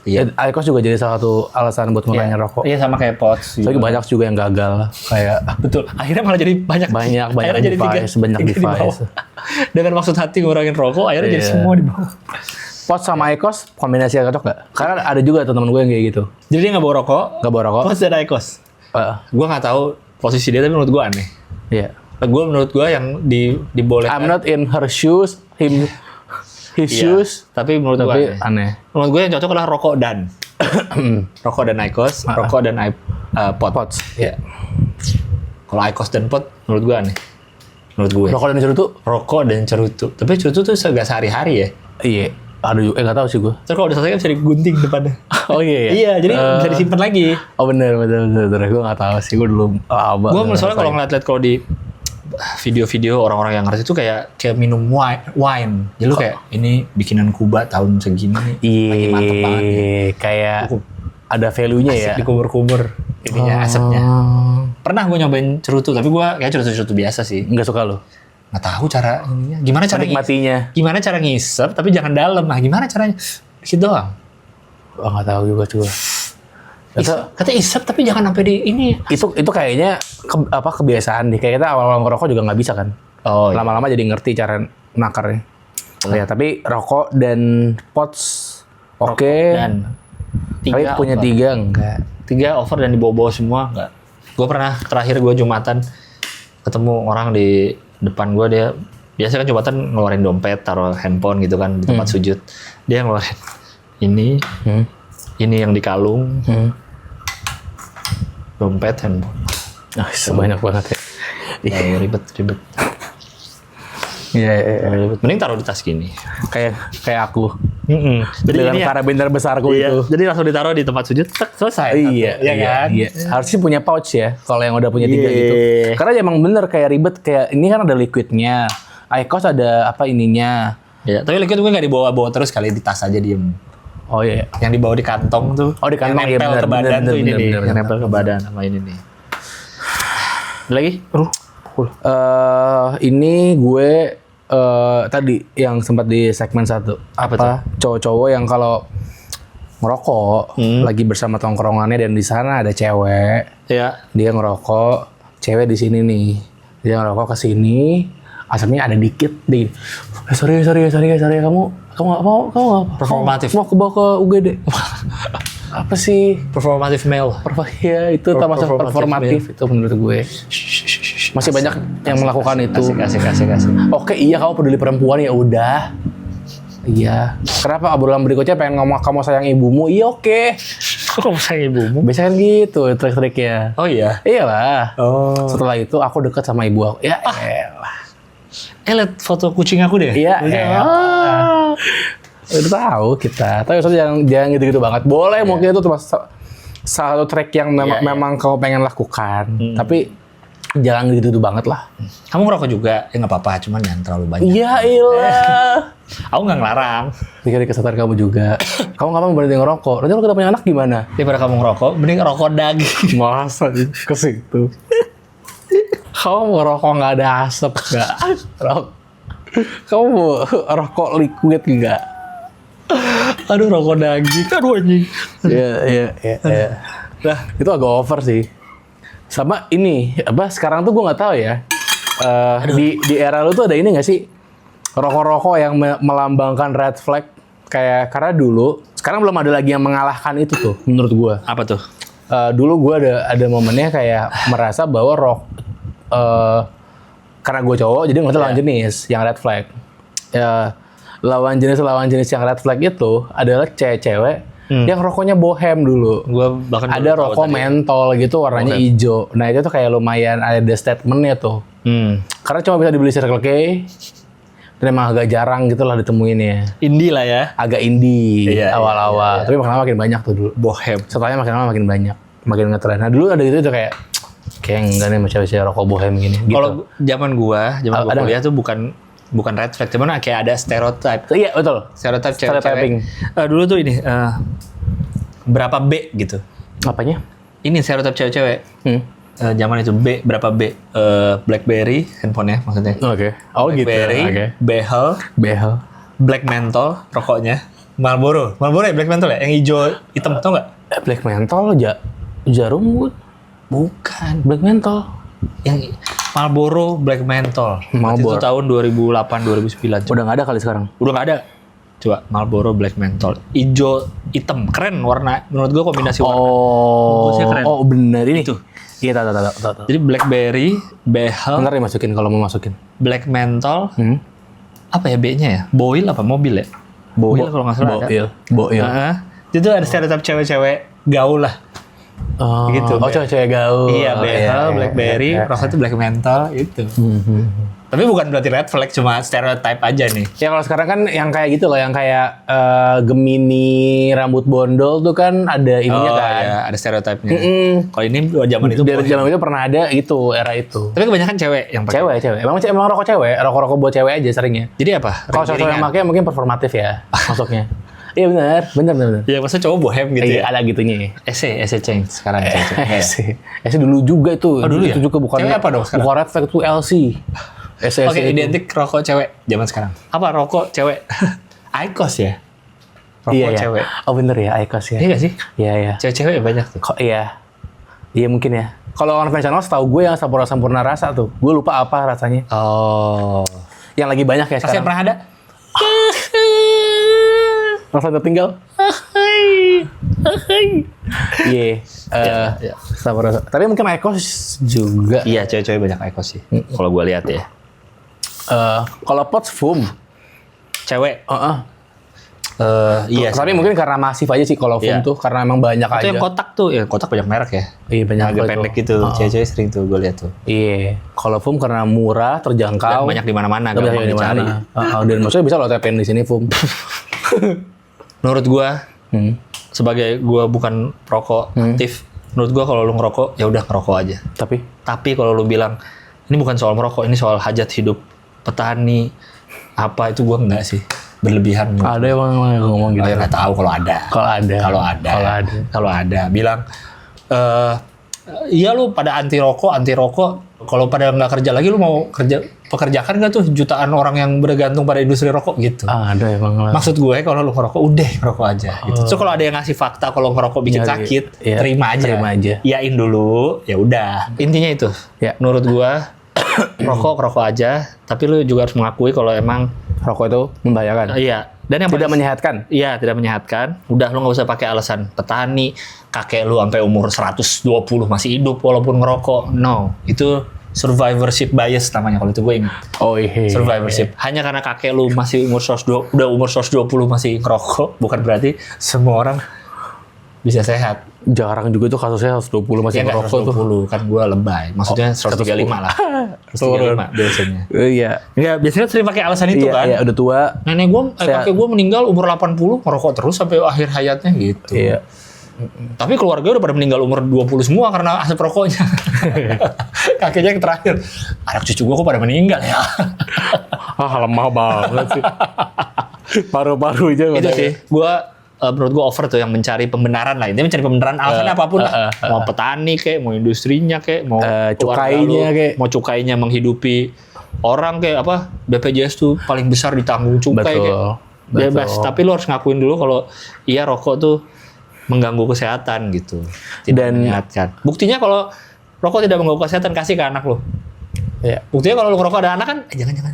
Iya. IQOS juga jadi salah satu alasan buat ngurangin rokok. Iya, sama kayak POTS. Soalnya banyak juga yang gagal kayak Betul. Akhirnya malah jadi banyak akhirnya jadi device, banyak tiga di bawah. device. Dengan maksud hati ngurangin rokok, akhirnya jadi semua di bawah. POTS sama IQOS kombinasi yang cocok gak? Karena ada juga teman gue yang kayak gitu. Jadi dia nggak bawa rokok, Nggak bawa rokok. POTS dan IQOS. Gue nggak tahu posisi dia, tapi menurut gue aneh. Iya. Menurut gue yang dibolehkan. I'm not in her shoes, his shoes. Tapi menurut gue aneh. Menurut gue yang cocok adalah rokok dan rokok dan IQOS, rokok dan POTS. Iya. Kalau IQOS dan POT, menurut gue aneh. Menurut gue. Rokok dan cerutu. Tapi cerutu tuh gak sehari-hari ya? Iya. Aduh, nggak tahu sih gue. Terus kalau udah selesai kan bisa digunting depannya. Oh iya. Iya, jadi bisa disimpan lagi. Oh bener. Gue nggak tahu sih. Gue dulu lama. Gue misalnya kalau ngeliat-liat kalau di video-video orang-orang yang ngerti itu kayak minum wine. Jadi lu kayak ini bikinan Kuba tahun segini. Lagi mantep banget. Iya. Kayak ada value-nya ya. Dikumur-kumur ininya asapnya. Pernah gue nyobain cerutu, tapi gue kayak cerutu biasa sih. Nggak suka lo? Nggak tahu cara ininya. Gimana cara ngisep tapi jangan dalam. Nah, gimana caranya? Dikit doang. Nggak tahu juga coba. Kata isep tapi jangan sampai di ini. Itu kayaknya kebiasaan deh. Kayak kita awal-awal ngerokok juga nggak bisa kan. Oh, lama-lama jadi ngerti cara nakarnya. Ya, tapi rokok dan POTS oke. Dan tapi punya over. 3 enggak. 3 over dan dibawa-bawa semua enggak. Gue pernah terakhir gue Jumatan ketemu orang di depan gue, dia biasa kan Jumatan ngeluarin dompet, taruh handphone gitu kan di tempat sujud. Dia ngeluarin ini yang di kalung, dompet, handphone. Sebanyak banget ya. Iya, ribet. Iya. Mending taruh di tas gini. Kayak aku. Jadi dengan karabiner besarku itu. Jadi langsung ditaruh di tempat sujud, selesai. Iya kan? Iya. Harusnya punya pouch ya, kalau yang udah punya 3 gitu. Karena emang bener kayak ribet, kayak ini kan ada liquidnya. IQOS ada apa ininya. Iya, tapi liquid gue nggak dibawa-bawa terus, kali di tas aja diem. Oh iya. Yang dibawa di kantong tuh. Oh di kantong yang nempel ya, ke badan tuh ini nih. Yang nempel ke bener. badan sama ini nih. Lagi? Ini gue tadi yang sempat di segmen 1 apa cowok-cowok yang kalau ngerokok lagi bersama tongkrongannya dan di sana ada cewek, dia ngerokok, cewek di sini nih, dia ngerokok ke sini, asapnya ada dikit deh. Sorry kamu nggak mau performatif, mau bawa ke UGD. Apa sih performative male? Ya itu termasuk performatif itu menurut gue. Masih banyak yang melakukan itu. Kasih. Oke, iya kamu peduli perempuan ya udah. Iya. Kenapa obrolan berikutnya pengen ngomong kamu sayang ibumu? Iya oke. Kok kamu sayang ibumu? Biasanya kan gitu trik-triknya. Oh iya. Iyalah. Oh. Setelah itu aku deket sama ibu aku. Ya elah. Lihat foto kucing aku deh. Iya. Udah tahu kita. Tapi jangan gitu-gitu banget. Boleh mungkin itu salah satu trik yang memang kamu pengen lakukan. Tapi jangan gitu banget lah. Kamu ngerokok juga? Ya nggak apa-apa, cuman jangan terlalu banyak. Iya ilah. Aku nggak ngelarang. Dikira kesadaran kamu juga. Kamu kapan berhenti ngerokok? Nanti kalau kita punya anak gimana? Daripada kamu ngerokok, mending rokok daging. Masa ke situ? Kamu ngerokok nggak ada asap nggak? Kamu mau rokok liquid nggak? Aduh, rokok daging. Aduh anjing. Iya. Nah, itu agak over sih. Sama ini, sekarang tuh gue nggak tahu ya. Di era lu tuh ada ini nggak sih? Rokok-rokok yang melambangkan red flag. Karena dulu, sekarang belum ada lagi yang mengalahkan itu tuh, menurut gue. Apa tuh? Dulu gue ada momennya kayak merasa bahwa karena gue cowok, jadi ngeliat lawan jenis yang red flag. Lawan jenis yang red flag itu adalah cewek yang rokoknya bohem dulu. Gua bahkan ada rokok mentol gitu warnanya hijau. Nah itu tuh kayak lumayan ada statementnya tuh. Karena cuma bisa dibeli Circle K. Dan emang agak jarang gitu lah ditemuin ya. Indie lah ya. Agak indie awal-awal. Iya. Tapi makin lama makin banyak tuh dulu. Bohem. Setelahnya makin lama makin banyak. Makin ngetren. Nah dulu ada gitu tuh kayak enggak nih macam-macam rokok bohem gini. Gitu. Kalau zaman gua kuliah tuh bukan bukan red flag, cuman kayak ada stereotype. Iya betul. Stereotype Stereotyping. cewek-cewek. Dulu tuh ini berapa B gitu. Apanya? Ini stereotype cewek-cewek. Zaman itu B, berapa B? BlackBerry handphonenya maksudnya. Oke. Oh gitu. BlackBerry, Oke. Behel, Black Menthol rokoknya, Marlboro ya Black Menthol ya, yang hijau hitam tau nggak? Black Menthol Jarum wood. Bukan, Black Menthol. yang Marlboro Black Menthol. Marlboro. Itu tahun 2008 2009. Udah nggak ada kali sekarang. Udah nggak ada. Coba Marlboro Black Menthol, hijau hitam, keren warna. Menurut gua kombinasi warna. Bagusnya keren. Oh benar ini. Itu. Iya tahu. Jadi BlackBerry, Behel, Bentar dimasukin kalau mau masukin. Black Menthol, apa ya B-nya ya? Boil apa mobil ya? Boil kalau nggak salah ada. Boil. Itu ada stereotip cewek-cewek gaul lah. Oh, Gitu, cewek-cewek gaul. Iya, Behel, BlackBerry, iya. rokok itu Black Menthol itu. Tapi bukan berarti red flag, cuma stereotype aja nih. Ya kalau sekarang kan yang kayak gitu loh, yang kayak Gemini rambut bondol tuh kan ada ininya kan. Iya, ada stereotipnya. Kalau ini zaman itu Dari zaman itu pernah ada itu, era itu. Tapi kebanyakan cewek yang pakai. Cewek. Emang rokok cewek, rokok buat cewek aja seringnya. Jadi apa? Kalau cowok yang pakai mungkin performatif ya masuknya. Iya benar. Iya, maksudnya cowok bohem gitu Iya, ya. ada gitunya. Ese change sekarang cewek. Ese dulu juga itu. Oh, dulu ya? Itu juga bukan Cewek apa dong sekarang? Bukan red flag itu LC. Oke, identik rokok cewek zaman sekarang. Apa rokok cewek? Icos ya? Rokok cewek. Oh bener ya, Icos ya. Iya gak sih? Iya. Cewek-cewek ya banyak tuh. Kok iya. Iya mungkin ya. Kalau konvensional setahu gue yang sempurna rasa tuh. Gue lupa apa rasanya. Oh. Yang lagi banyak ya Rasanya sekarang. pernah ada? Rasa tertinggal. Iya. Iya. Sampurna rasa. Tapi mungkin Icos juga. Iya, cewek-cewek banyak Icos sih. Kalau gue lihat ya. Kalau Pots foam. Cewek. Iya. Tapi mungkin karena masif aja sih kalau foam Iya. tuh. Karena emang banyak Itu aja. yang kotak tuh, ya kotak banyak merek ya. Iya banyak Agak itu. pendek gitu. Cewek-cewek sering tuh gue lihat tuh. Iya. Kalau foam karena murah, Dan terjangkau. banyak di mana-mana, Tapi gampang di dicari. mana? Dan maksudnya bisa lo tapin di sini foam. Menurut gue, sebagai gue bukan perokok aktif, menurut gue kalau lu ngerokok, ya udah ngerokok aja. Tapi kalau lu bilang, ini bukan soal merokok, ini soal hajat hidup petani, apa itu gue enggak sih. Berlebihan. Ada yang ngomong gitu. Oh, ya nggak tahu kalau ada. Kalau ada. Bilang, iya lu pada anti rokok. Kalau pada nggak kerja lagi, lu mau pekerjakan nggak tuh jutaan orang yang bergantung pada industri rokok gitu. Ada emang lah. Maksud gue kalau lu ngerokok, udah ngerokok aja. Gitu. So kalau ada yang ngasih fakta kalau ngerokok bikin sakit, iya, terima aja. Iyain dulu, ya udah. Intinya itu. Ya. Menurut gue, rokok aja. Tapi lu juga harus mengakui kalau emang Rokok itu membahayakan. iya. Dan yang Tidak paling- menyehatkan. Iya, tidak menyehatkan. Udah lu nggak usah pakai alasan petani, kakek lu sampai umur 120 masih hidup walaupun ngerokok. No, itu survivorship bias namanya kalau itu gue ingat. Oh iya. Survivorship. Hanya karena kakek lu masih umur 120, udah umur 120 masih ngerokok, bukan berarti semua orang bisa sehat. Jarang juga tuh kasusnya 120 masih Ya nggak ngerokok tuh. 120, kan gue lebay. Maksudnya 135 lah. 135 biasanya. Iya. Enggak, biasanya sering pakai alasan itu kan. Iya, udah tua. Nenek gue, kakek gue meninggal umur 80, ngerokok terus sampai akhir hayatnya gitu. Iya. Tapi keluarga udah pada meninggal umur 20 semua karena asap rokoknya. Kakeknya yang terakhir, anak cucu gue kok pada meninggal ya. Lemah banget sih. Paru-paru aja. Itu sih, gue menurut gue over tuh yang mencari pembenaran lah. Dia mencari pembenaran alasannya apapun lah. Mau petani kek, mau industrinya kek, mau cukainya kek. mau cukainya menghidupi orang kek, apa BPJS tuh paling besar ditanggung cukai kek. Bebas, tapi lu harus ngakuin dulu kalau iya rokok tuh mengganggu kesehatan gitu. Tidak menyehatkan. Buktinya kalau rokok tidak mengganggu kesehatan, kasih ke anak lo. Iya. Buktinya kalau lu ngerokok ada anak kan,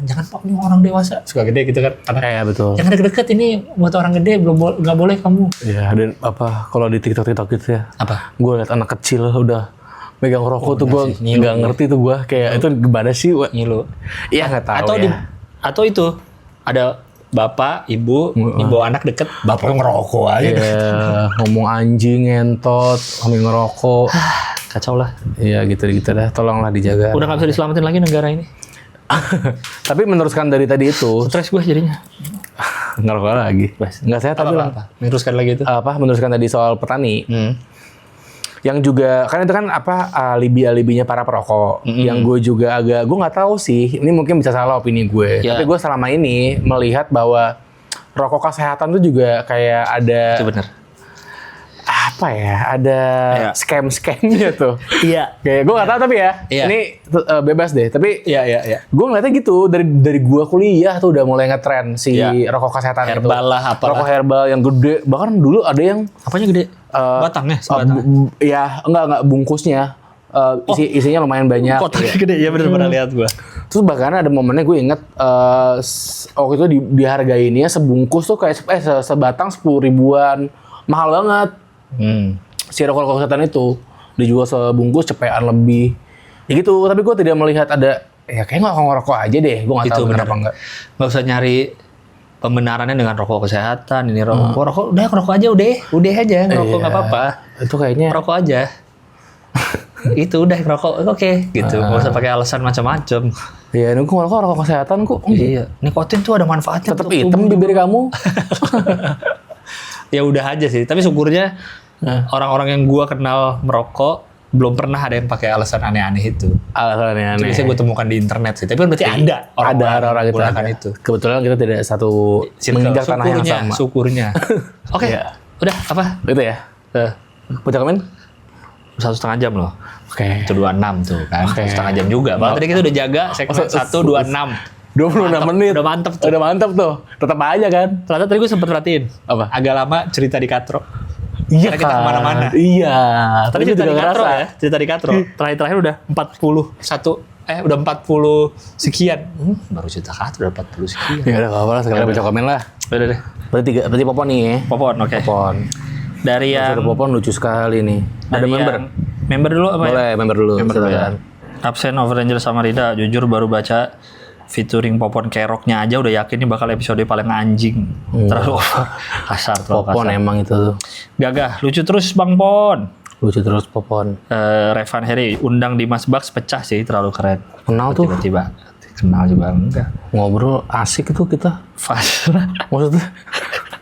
jangan Pak, ini orang dewasa. Suka gede gitu kan. Anak, Iya betul. jangan deket-deket, ini buat orang gede, nggak boleh kamu. Iya, dan apa kalau di TikTok gitu ya. Apa? Gue liat anak kecil udah megang rokok tuh gue sih, ngilu nggak gua. ngerti tuh gue kayak itu gimana sih? Ngilu. Iya nggak tahu Atau ya. atau itu ada bapak, ibu, bawa anak deket, bapak ngerokok aja. Iya, ngomong anjing, ngentot, sambil ngerokok. Kacau lah. Iya gitu dah, tolonglah dijaga. Udah nggak bisa diselamatin lagi negara ini. Tapi meneruskan dari tadi itu, Stres gue jadinya. ngerokok lagi. Nggak sehat tapi lah. Apa? Meneruskan lagi itu. Meneruskan tadi soal petani. yang juga kan itu kan apa alibinya para perokok. Yang gue juga gue nggak tahu sih. Ini mungkin bisa salah opini gue. Ya. Tapi gue selama ini melihat bahwa rokok kesehatan tuh juga kayak ada Itu benar. apa ya? Ada scam-scamnya tuh. Iya. Kayak gue nggak tahu tapi ya. Iya. Ini bebas deh. Tapi Iya. gue ngeliatnya gitu dari gue kuliah tuh udah mulai ngetren si Iya. rokok kesehatan itu. Herbal lah, apalah. Rokok herbal yang gede. Bahkan dulu ada yang Apanya gede? Batangnya, ya enggak bungkusnya. Isinya lumayan banyak. Kotaknya gede, ya bener pernah lihat gua. Terus bahkan ada momennya gue inget waktu itu dihargainnya sebungkus tuh kayak sebatang 10 ribuan. Mahal banget. Si rokok kesehatan itu dijual sebungkus cepean lebih. Ya gitu, tapi gue tidak melihat ada kayak ngerokok aja deh. Gue nggak tahu kenapa enggak. Nggak usah nyari pembenarannya dengan rokok kesehatan, ini rokok udah rokok aja udah aja ngerokok nggak apa-apa. Itu kayaknya Rokok aja. Itu udah rokok oke gitu. Nggak usah pakai alasan macam-macam. ya nunggu rokok kesehatan kok. Iya, nikotin tuh ada manfaatnya. Tetap hitam bibir kamu. Ya udah aja sih. Tapi syukurnya orang-orang yang gua kenal merokok belum pernah ada yang pakai alasan aneh-aneh itu. Alasannya Itu aneh. bisa gue temukan di internet sih. Tapi kan berarti ada Orang-orang gitu menggunakan ada. itu. Kebetulan kita tidak satu menginjak tanah yang sama. Syukurnya. Oke, Iya. udah apa? Itu ya. Baca komen? 1,5 jam loh. Oke. Itu 26 tuh kan. Oke. 1,5 jam juga. Padahal tadi kita udah jaga segmen 1:26. 26 menit. Udah mantep tuh. Udah mantep tuh. Tetap aja kan. Ternyata tadi gue sempet perhatiin. Apa? Agak lama cerita di Katro. Iya Karena kita kemana-mana. Iya. Tadi gue cerita di juga Katro ngerasa. ya. Cerita di Katro. Terakhir udah 41. Udah 40 sekian. Baru cerita Katro udah 40 sekian. Ya udah, gak apa-apa lah. Sekalian baca komen lah. Udah deh. Berarti Popon nih ya. Popon, oke. Popon. Dari yang... Popon lucu sekali nih. Ada dari member? yang- Member dulu apa ya? Boleh, member dulu. Member dulu ya. Silakan. Absen Overranger Samarida, jujur baru baca featuring Popon Keroknya aja udah yakin ini bakal episode paling anjing. Terlalu kasar, terlalu Popon kasar. emang itu tuh. Gagah, lucu terus Bang Pon. Lucu terus Popon. Revan Heri, undang Dimas Bucks pecah sih, terlalu keren. Kenal tuh. Tiba-tiba kenal juga enggak. Ngobrol asik itu kita. Fazla, Maksudnya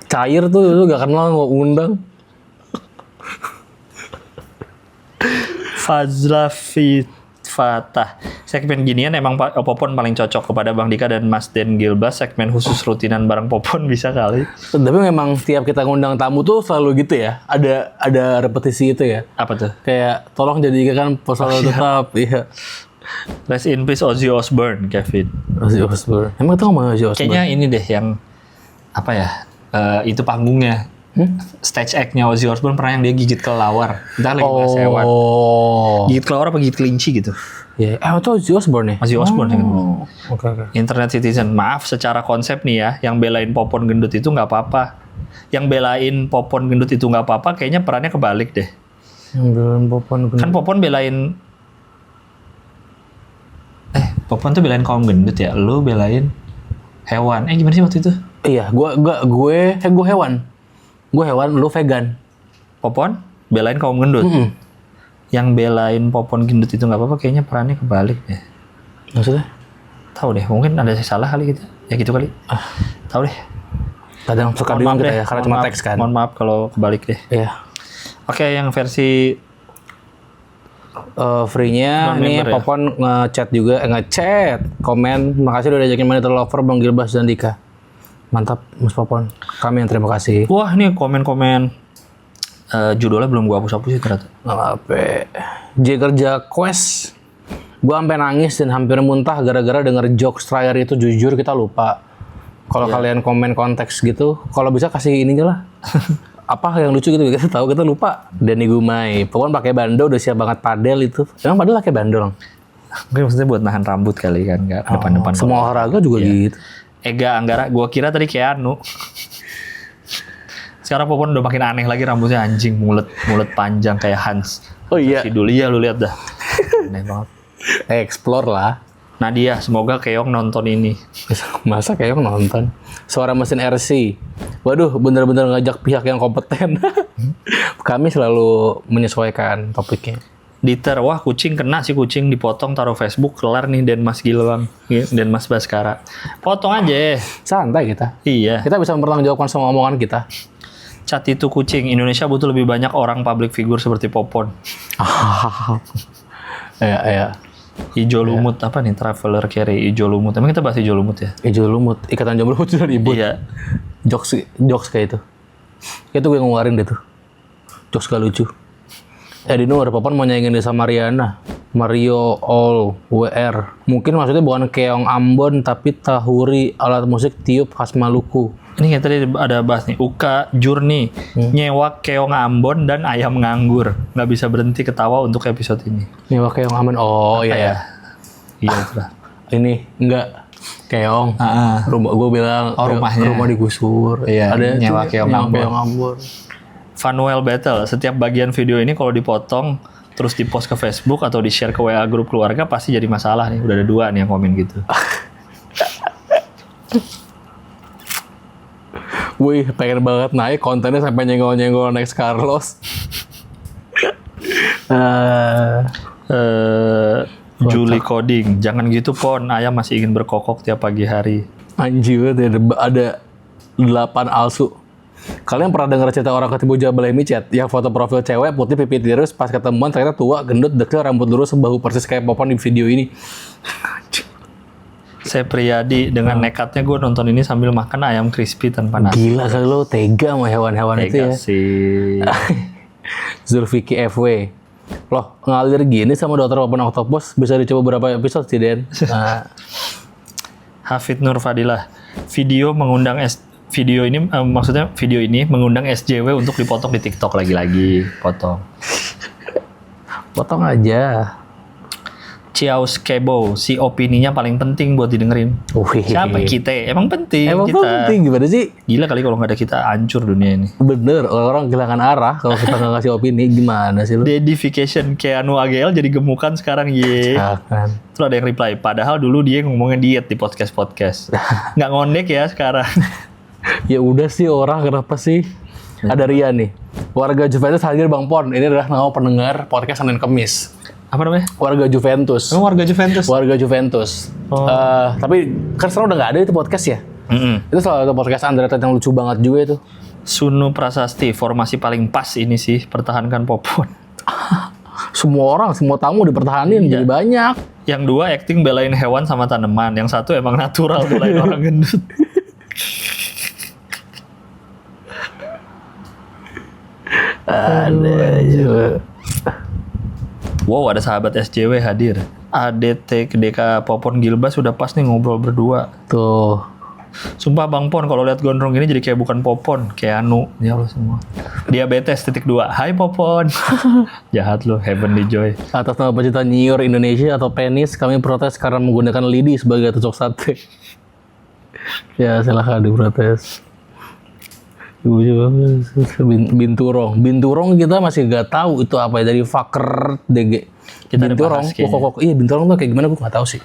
cair tuh lu gak kenal ngundang. Fazla Fatah. Segmen ginian emang Popon paling cocok kepada Bang Dika dan Mas Den Gilbas. Segmen khusus rutinan bareng Popon bisa kali. Tapi memang setiap kita ngundang tamu tuh selalu gitu ya. Ada repetisi itu ya. Apa tuh? Kayak tolong jadikan personal tetap. Iya. Rest in peace Ozzy Osbourne, Kevin. Ozzy Osbourne. Emang itu ngomong Ozzy Osbourne? Kayaknya ini deh yang apa ya? Itu panggungnya. Stage act-nya Ozzy Osbourne pernah yang dia gigit kelelawar. Entah lagi bahas hewan. Oh. Gigit kelelawar apa gigit kelinci gitu. Ya, itu Ozzy Osbourne ya? Ozzy Osbourne ya kan. Oke. Internet Citizen, maaf secara konsep nih ya, yang belain Popon gendut itu nggak apa-apa. Yang belain Popon gendut itu nggak apa-apa, kayaknya perannya kebalik deh. Yang belum Popon. Kan Popon belain... Popon tuh belain kaum gendut ya, lu belain hewan. Gimana sih waktu itu? Iya, gue hewan. Gue hewan, lu vegan. Popon belain kaum gendut. Yang belain Popon gendut itu nggak apa-apa, kayaknya perannya kebalik deh. Maksudnya? Tahu deh, mungkin ada yang salah kali gitu. Ya gitu kali. Tahu deh. Kadang suka Mohon bingung maaf kita deh, ya, karena mohon cuma maaf. teks kan. Mohon maaf kalau kebalik deh. Iya. Oke, yang versi Free-nya nih Non-member ya? Popon ngechat, komen, makasih udah ajakin Monitor Lover Bang Gilbas dan Dika. Mantap Mas Popon. Kami yang terima kasih. wah nih komen-komen judulnya belum gua hapus-hapus sih ternyata. Apa? Jagger Quest. Gua sampai nangis dan hampir muntah gara-gara denger jokes terakhir itu, jujur kita lupa. Kalau kalian komen konteks gitu, kalau bisa kasih ininya lah. Apa yang lucu gitu, kita tahu, kita lupa. Denny Gumai, Popon pakai bando udah siap banget padel itu. Emang padel pakai bando dong? Mungkin maksudnya buat nahan rambut kali kan, nggak depan-depan. Semua olahraga juga gitu. Ega Anggara, gua kira tadi Keanu. Sekarang Popon udah makin aneh lagi, rambutnya anjing, mulut panjang kayak Hans. Oh iya. Sidul, iya lu lihat dah. Aneh banget. Explore lah. Nadia, semoga Keong nonton ini. Masa kayak nonton? Suara mesin RC. Waduh, bener-bener ngajak pihak yang kompeten. Kami selalu menyesuaikan topiknya. Diter, wah kucing kena sih, kucing dipotong taruh Facebook, kelar nih Denmas Gilbang, Denmas Baskara. Potong aja. Santai kita. Iya. Kita bisa mempertanggungjawabkan semua omongan kita. Cat itu kucing. Indonesia butuh lebih banyak orang public figure seperti Popon. Ya. Ijo lumut apa nih? Traveler carry ijo lumut. Emang kita bahas ijo lumut ya? Ijo lumut, ikatan jomblo sudah ribut. Iya. Jokes kayak itu. Itu gue ngeluarin deh tuh. Jokes gak lucu. Dino ada Popon mau nyanyiin Desa Mariana. Mario All WR. Mungkin maksudnya bukan keong Ambon tapi tahuri, alat musik tiup khas Maluku. Ini kayak tadi ada bahas nih, Uka Jurni, nyewa keong Ambon dan ayam nganggur. Nggak bisa berhenti ketawa untuk episode ini. Nyewa keong Ambon, oh iya ya. Iya itulah. Ini enggak keong. Rumah gue bilang, rumahnya. Rumah digusur. Iya, ada nyewa keong Ambon. Fanuel Battle, setiap bagian video ini kalau dipotong, terus dipost ke Facebook atau di-share ke WA grup keluarga, pasti jadi masalah nih. Udah ada 2 nih yang komen gitu. Wih, pengen banget naik kontennya sampai nyenggol-nyenggol next Carlos. Julie Coding, jangan gitu Pon, ayam masih ingin berkokok tiap pagi hari. Anjir, ada 8 alsu. Kalian pernah dengar cerita orang ketemu Jabal Micet yang foto profil cewek putih pipi tirus pas ketemuan ternyata tua, gendut, dekil, rambut lurus, sebahu persis kayak Popon di video ini. Saya Priyadi, dengan nekatnya gue nonton ini sambil makan ayam crispy tanpa nasi. Gila kali lo tega sama hewan-hewan itu ya. Sih. Zulfiki FW. Loh, ngalir gini sama Dokter Popon Octopus bisa dicoba berapa episode sih, Den? Nah. Hafid Nur Fadilah. Video ini mengundang SJW untuk dipotong di TikTok lagi-lagi. Potong aja. Ciaus Kebo, si opininya paling penting buat didengerin. Siapa kita? Emang penting. Emang penting gimana sih? Gila kali kalau nggak ada kita hancur dunia ini. Bener, orang kehilangan arah kalau kita nggak ngasih opini. Gimana sih lu? Dedification Keanu AGL jadi gemukan sekarang ye. Terus ada yang reply, padahal dulu dia ngomongin diet di podcast. Nggak ngondek ya sekarang. Ya udah sih orang, kenapa sih? Ada Rian nih. Warga Juventus hadir Bang Pon. Ini adalah nama pendengar podcast Senin Kemis. Apa namanya? Warga Juventus. Oh, warga Juventus. Warga Juventus. Tapi kan sekarang udah nggak ada itu podcast ya. Itu salah satu podcast underrated yang lucu banget juga itu. Sunu Prasasti, formasi paling pas ini sih, pertahankan Popon. Semua orang, semua tamu dipertahanin, jadi banyak. Yang 2 acting belain hewan sama tanaman. Yang 1 emang natural belain orang gendut. Wow, ada sahabat SJW hadir. ADT DK Popon Gilbas sudah pas nih ngobrol berdua. Tuh. Sumpah Bang Pon, kalau lihat gondrong ini jadi kayak bukan Popon, Keanu. Ya Allah semua. Diabetes .2. Hai Popon. Jahat lo, Heavenly Joy. Atas nama pecinta nyiur Indonesia atau penis, kami protes karena menggunakan lidi sebagai tusuk sate. Ya silahkan diprotes. Binturong kita masih nggak tahu itu apa ya, dari Faker DG. Binturong, iya binturong tuh kayak gimana gue nggak tahu sih.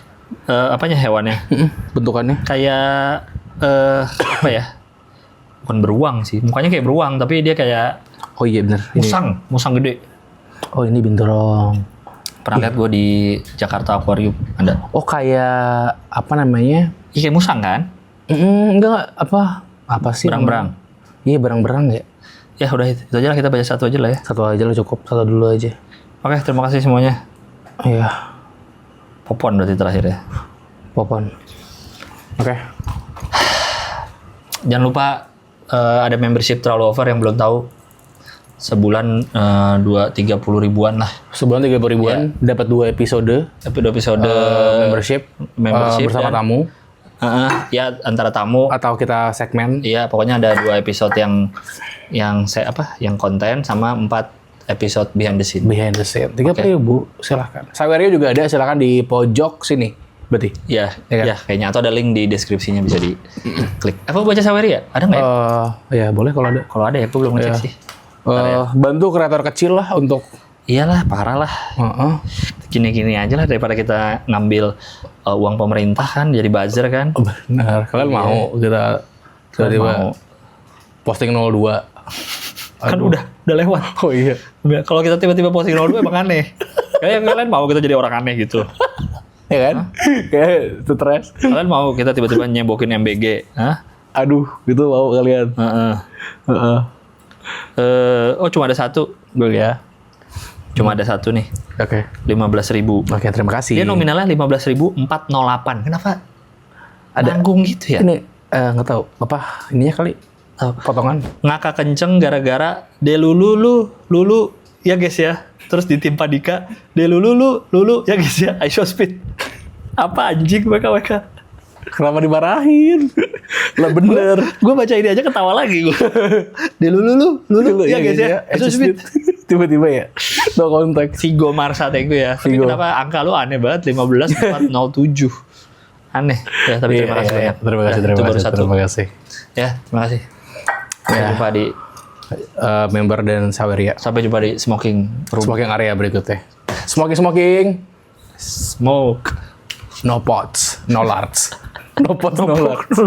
Apanya hewannya? Bentukannya? Kayak apa ya? Bukan beruang sih, mukanya kayak beruang tapi dia kayak. Oh iya bener. Musang gede. Oh ini binturong. Pernah lihat gue di Jakarta Aquarium ada. Oh kayak apa namanya? Iya kayak musang kan? Enggak apa sih? Berang-berang. Iya berang-berang ya. Ya udah itu aja lah, kita baca satu aja lah ya. Satu aja lah cukup, satu dulu aja. Oke, terima kasih semuanya. Iya. Popon berarti terakhir ya. Popon. Oke. Jangan lupa ada membership terlalu over yang belum tahu. Sebulan 30 ribuan lah. Sebulan 30 ribuan, dapat 2 episode. Dapat 2 episode membership bersama dan, tamu. Ya antara tamu atau kita segmen. Iya, pokoknya ada 2 episode yang konten sama 4 episode behind the scene. 30 ribu, silahkan. Saweria juga ada, silahkan di pojok sini. Berarti? Iya, kayaknya atau ada link di deskripsinya bisa diklik. Apa baca Saweria? Ada nggak ya? Ya boleh kalau ada. Kalau ada ya, aku belum ngecek sih. Bantu kreator kecil lah untuk. Iyalah, parah lah. Gini-gini aja lah daripada kita ngambil uang pemerintah kan, jadi buzzer kan. Benar. Kalian mau kita tiba-tiba posting 02. Kan udah lewat. Oh iya. Kalau kita tiba-tiba posting 02 emang aneh. Kayak kalian mau kita jadi orang aneh gitu. Ya kan? Kayak stres. Kalian mau kita tiba-tiba nyebokin MBG? Hah? Aduh, gitu mau kalian. Oh cuma ada satu. Gue ya. Cuma ada satu nih. Oke. 15.000. Oke, terima kasih. Dia nominalnya 15.408. Kenapa? Ada- Nanggung gitu ya? Ini nggak tahu apa ininya kali Tahu. potongan. Ngakak kenceng gara-gara de lulu ya guys ya. Terus ditimpa Dika, de lulu ya guys ya. Iso speed. Apa anjing mereka? Kenapa dimarahin? Lah bener. Gue baca ini aja ketawa lagi gue. De lulu ya guys ya. Iso speed. Tiba-tiba ya. No konteks. Vigo Marsa Tengku ya. Tapi Vigo. kenapa angka lu aneh banget 15.407. Aneh. Ya, tapi terima kasih banyak. Terima kasih, Ya, terima itu baru kasih, satu. terima kasih. Ya, terima kasih. Sampai jumpa di Member dan Saweria. sampai jumpa di smoking room. Smoking area berikutnya. Smoking. Smoke. No pots, no larts. No pots, no larts.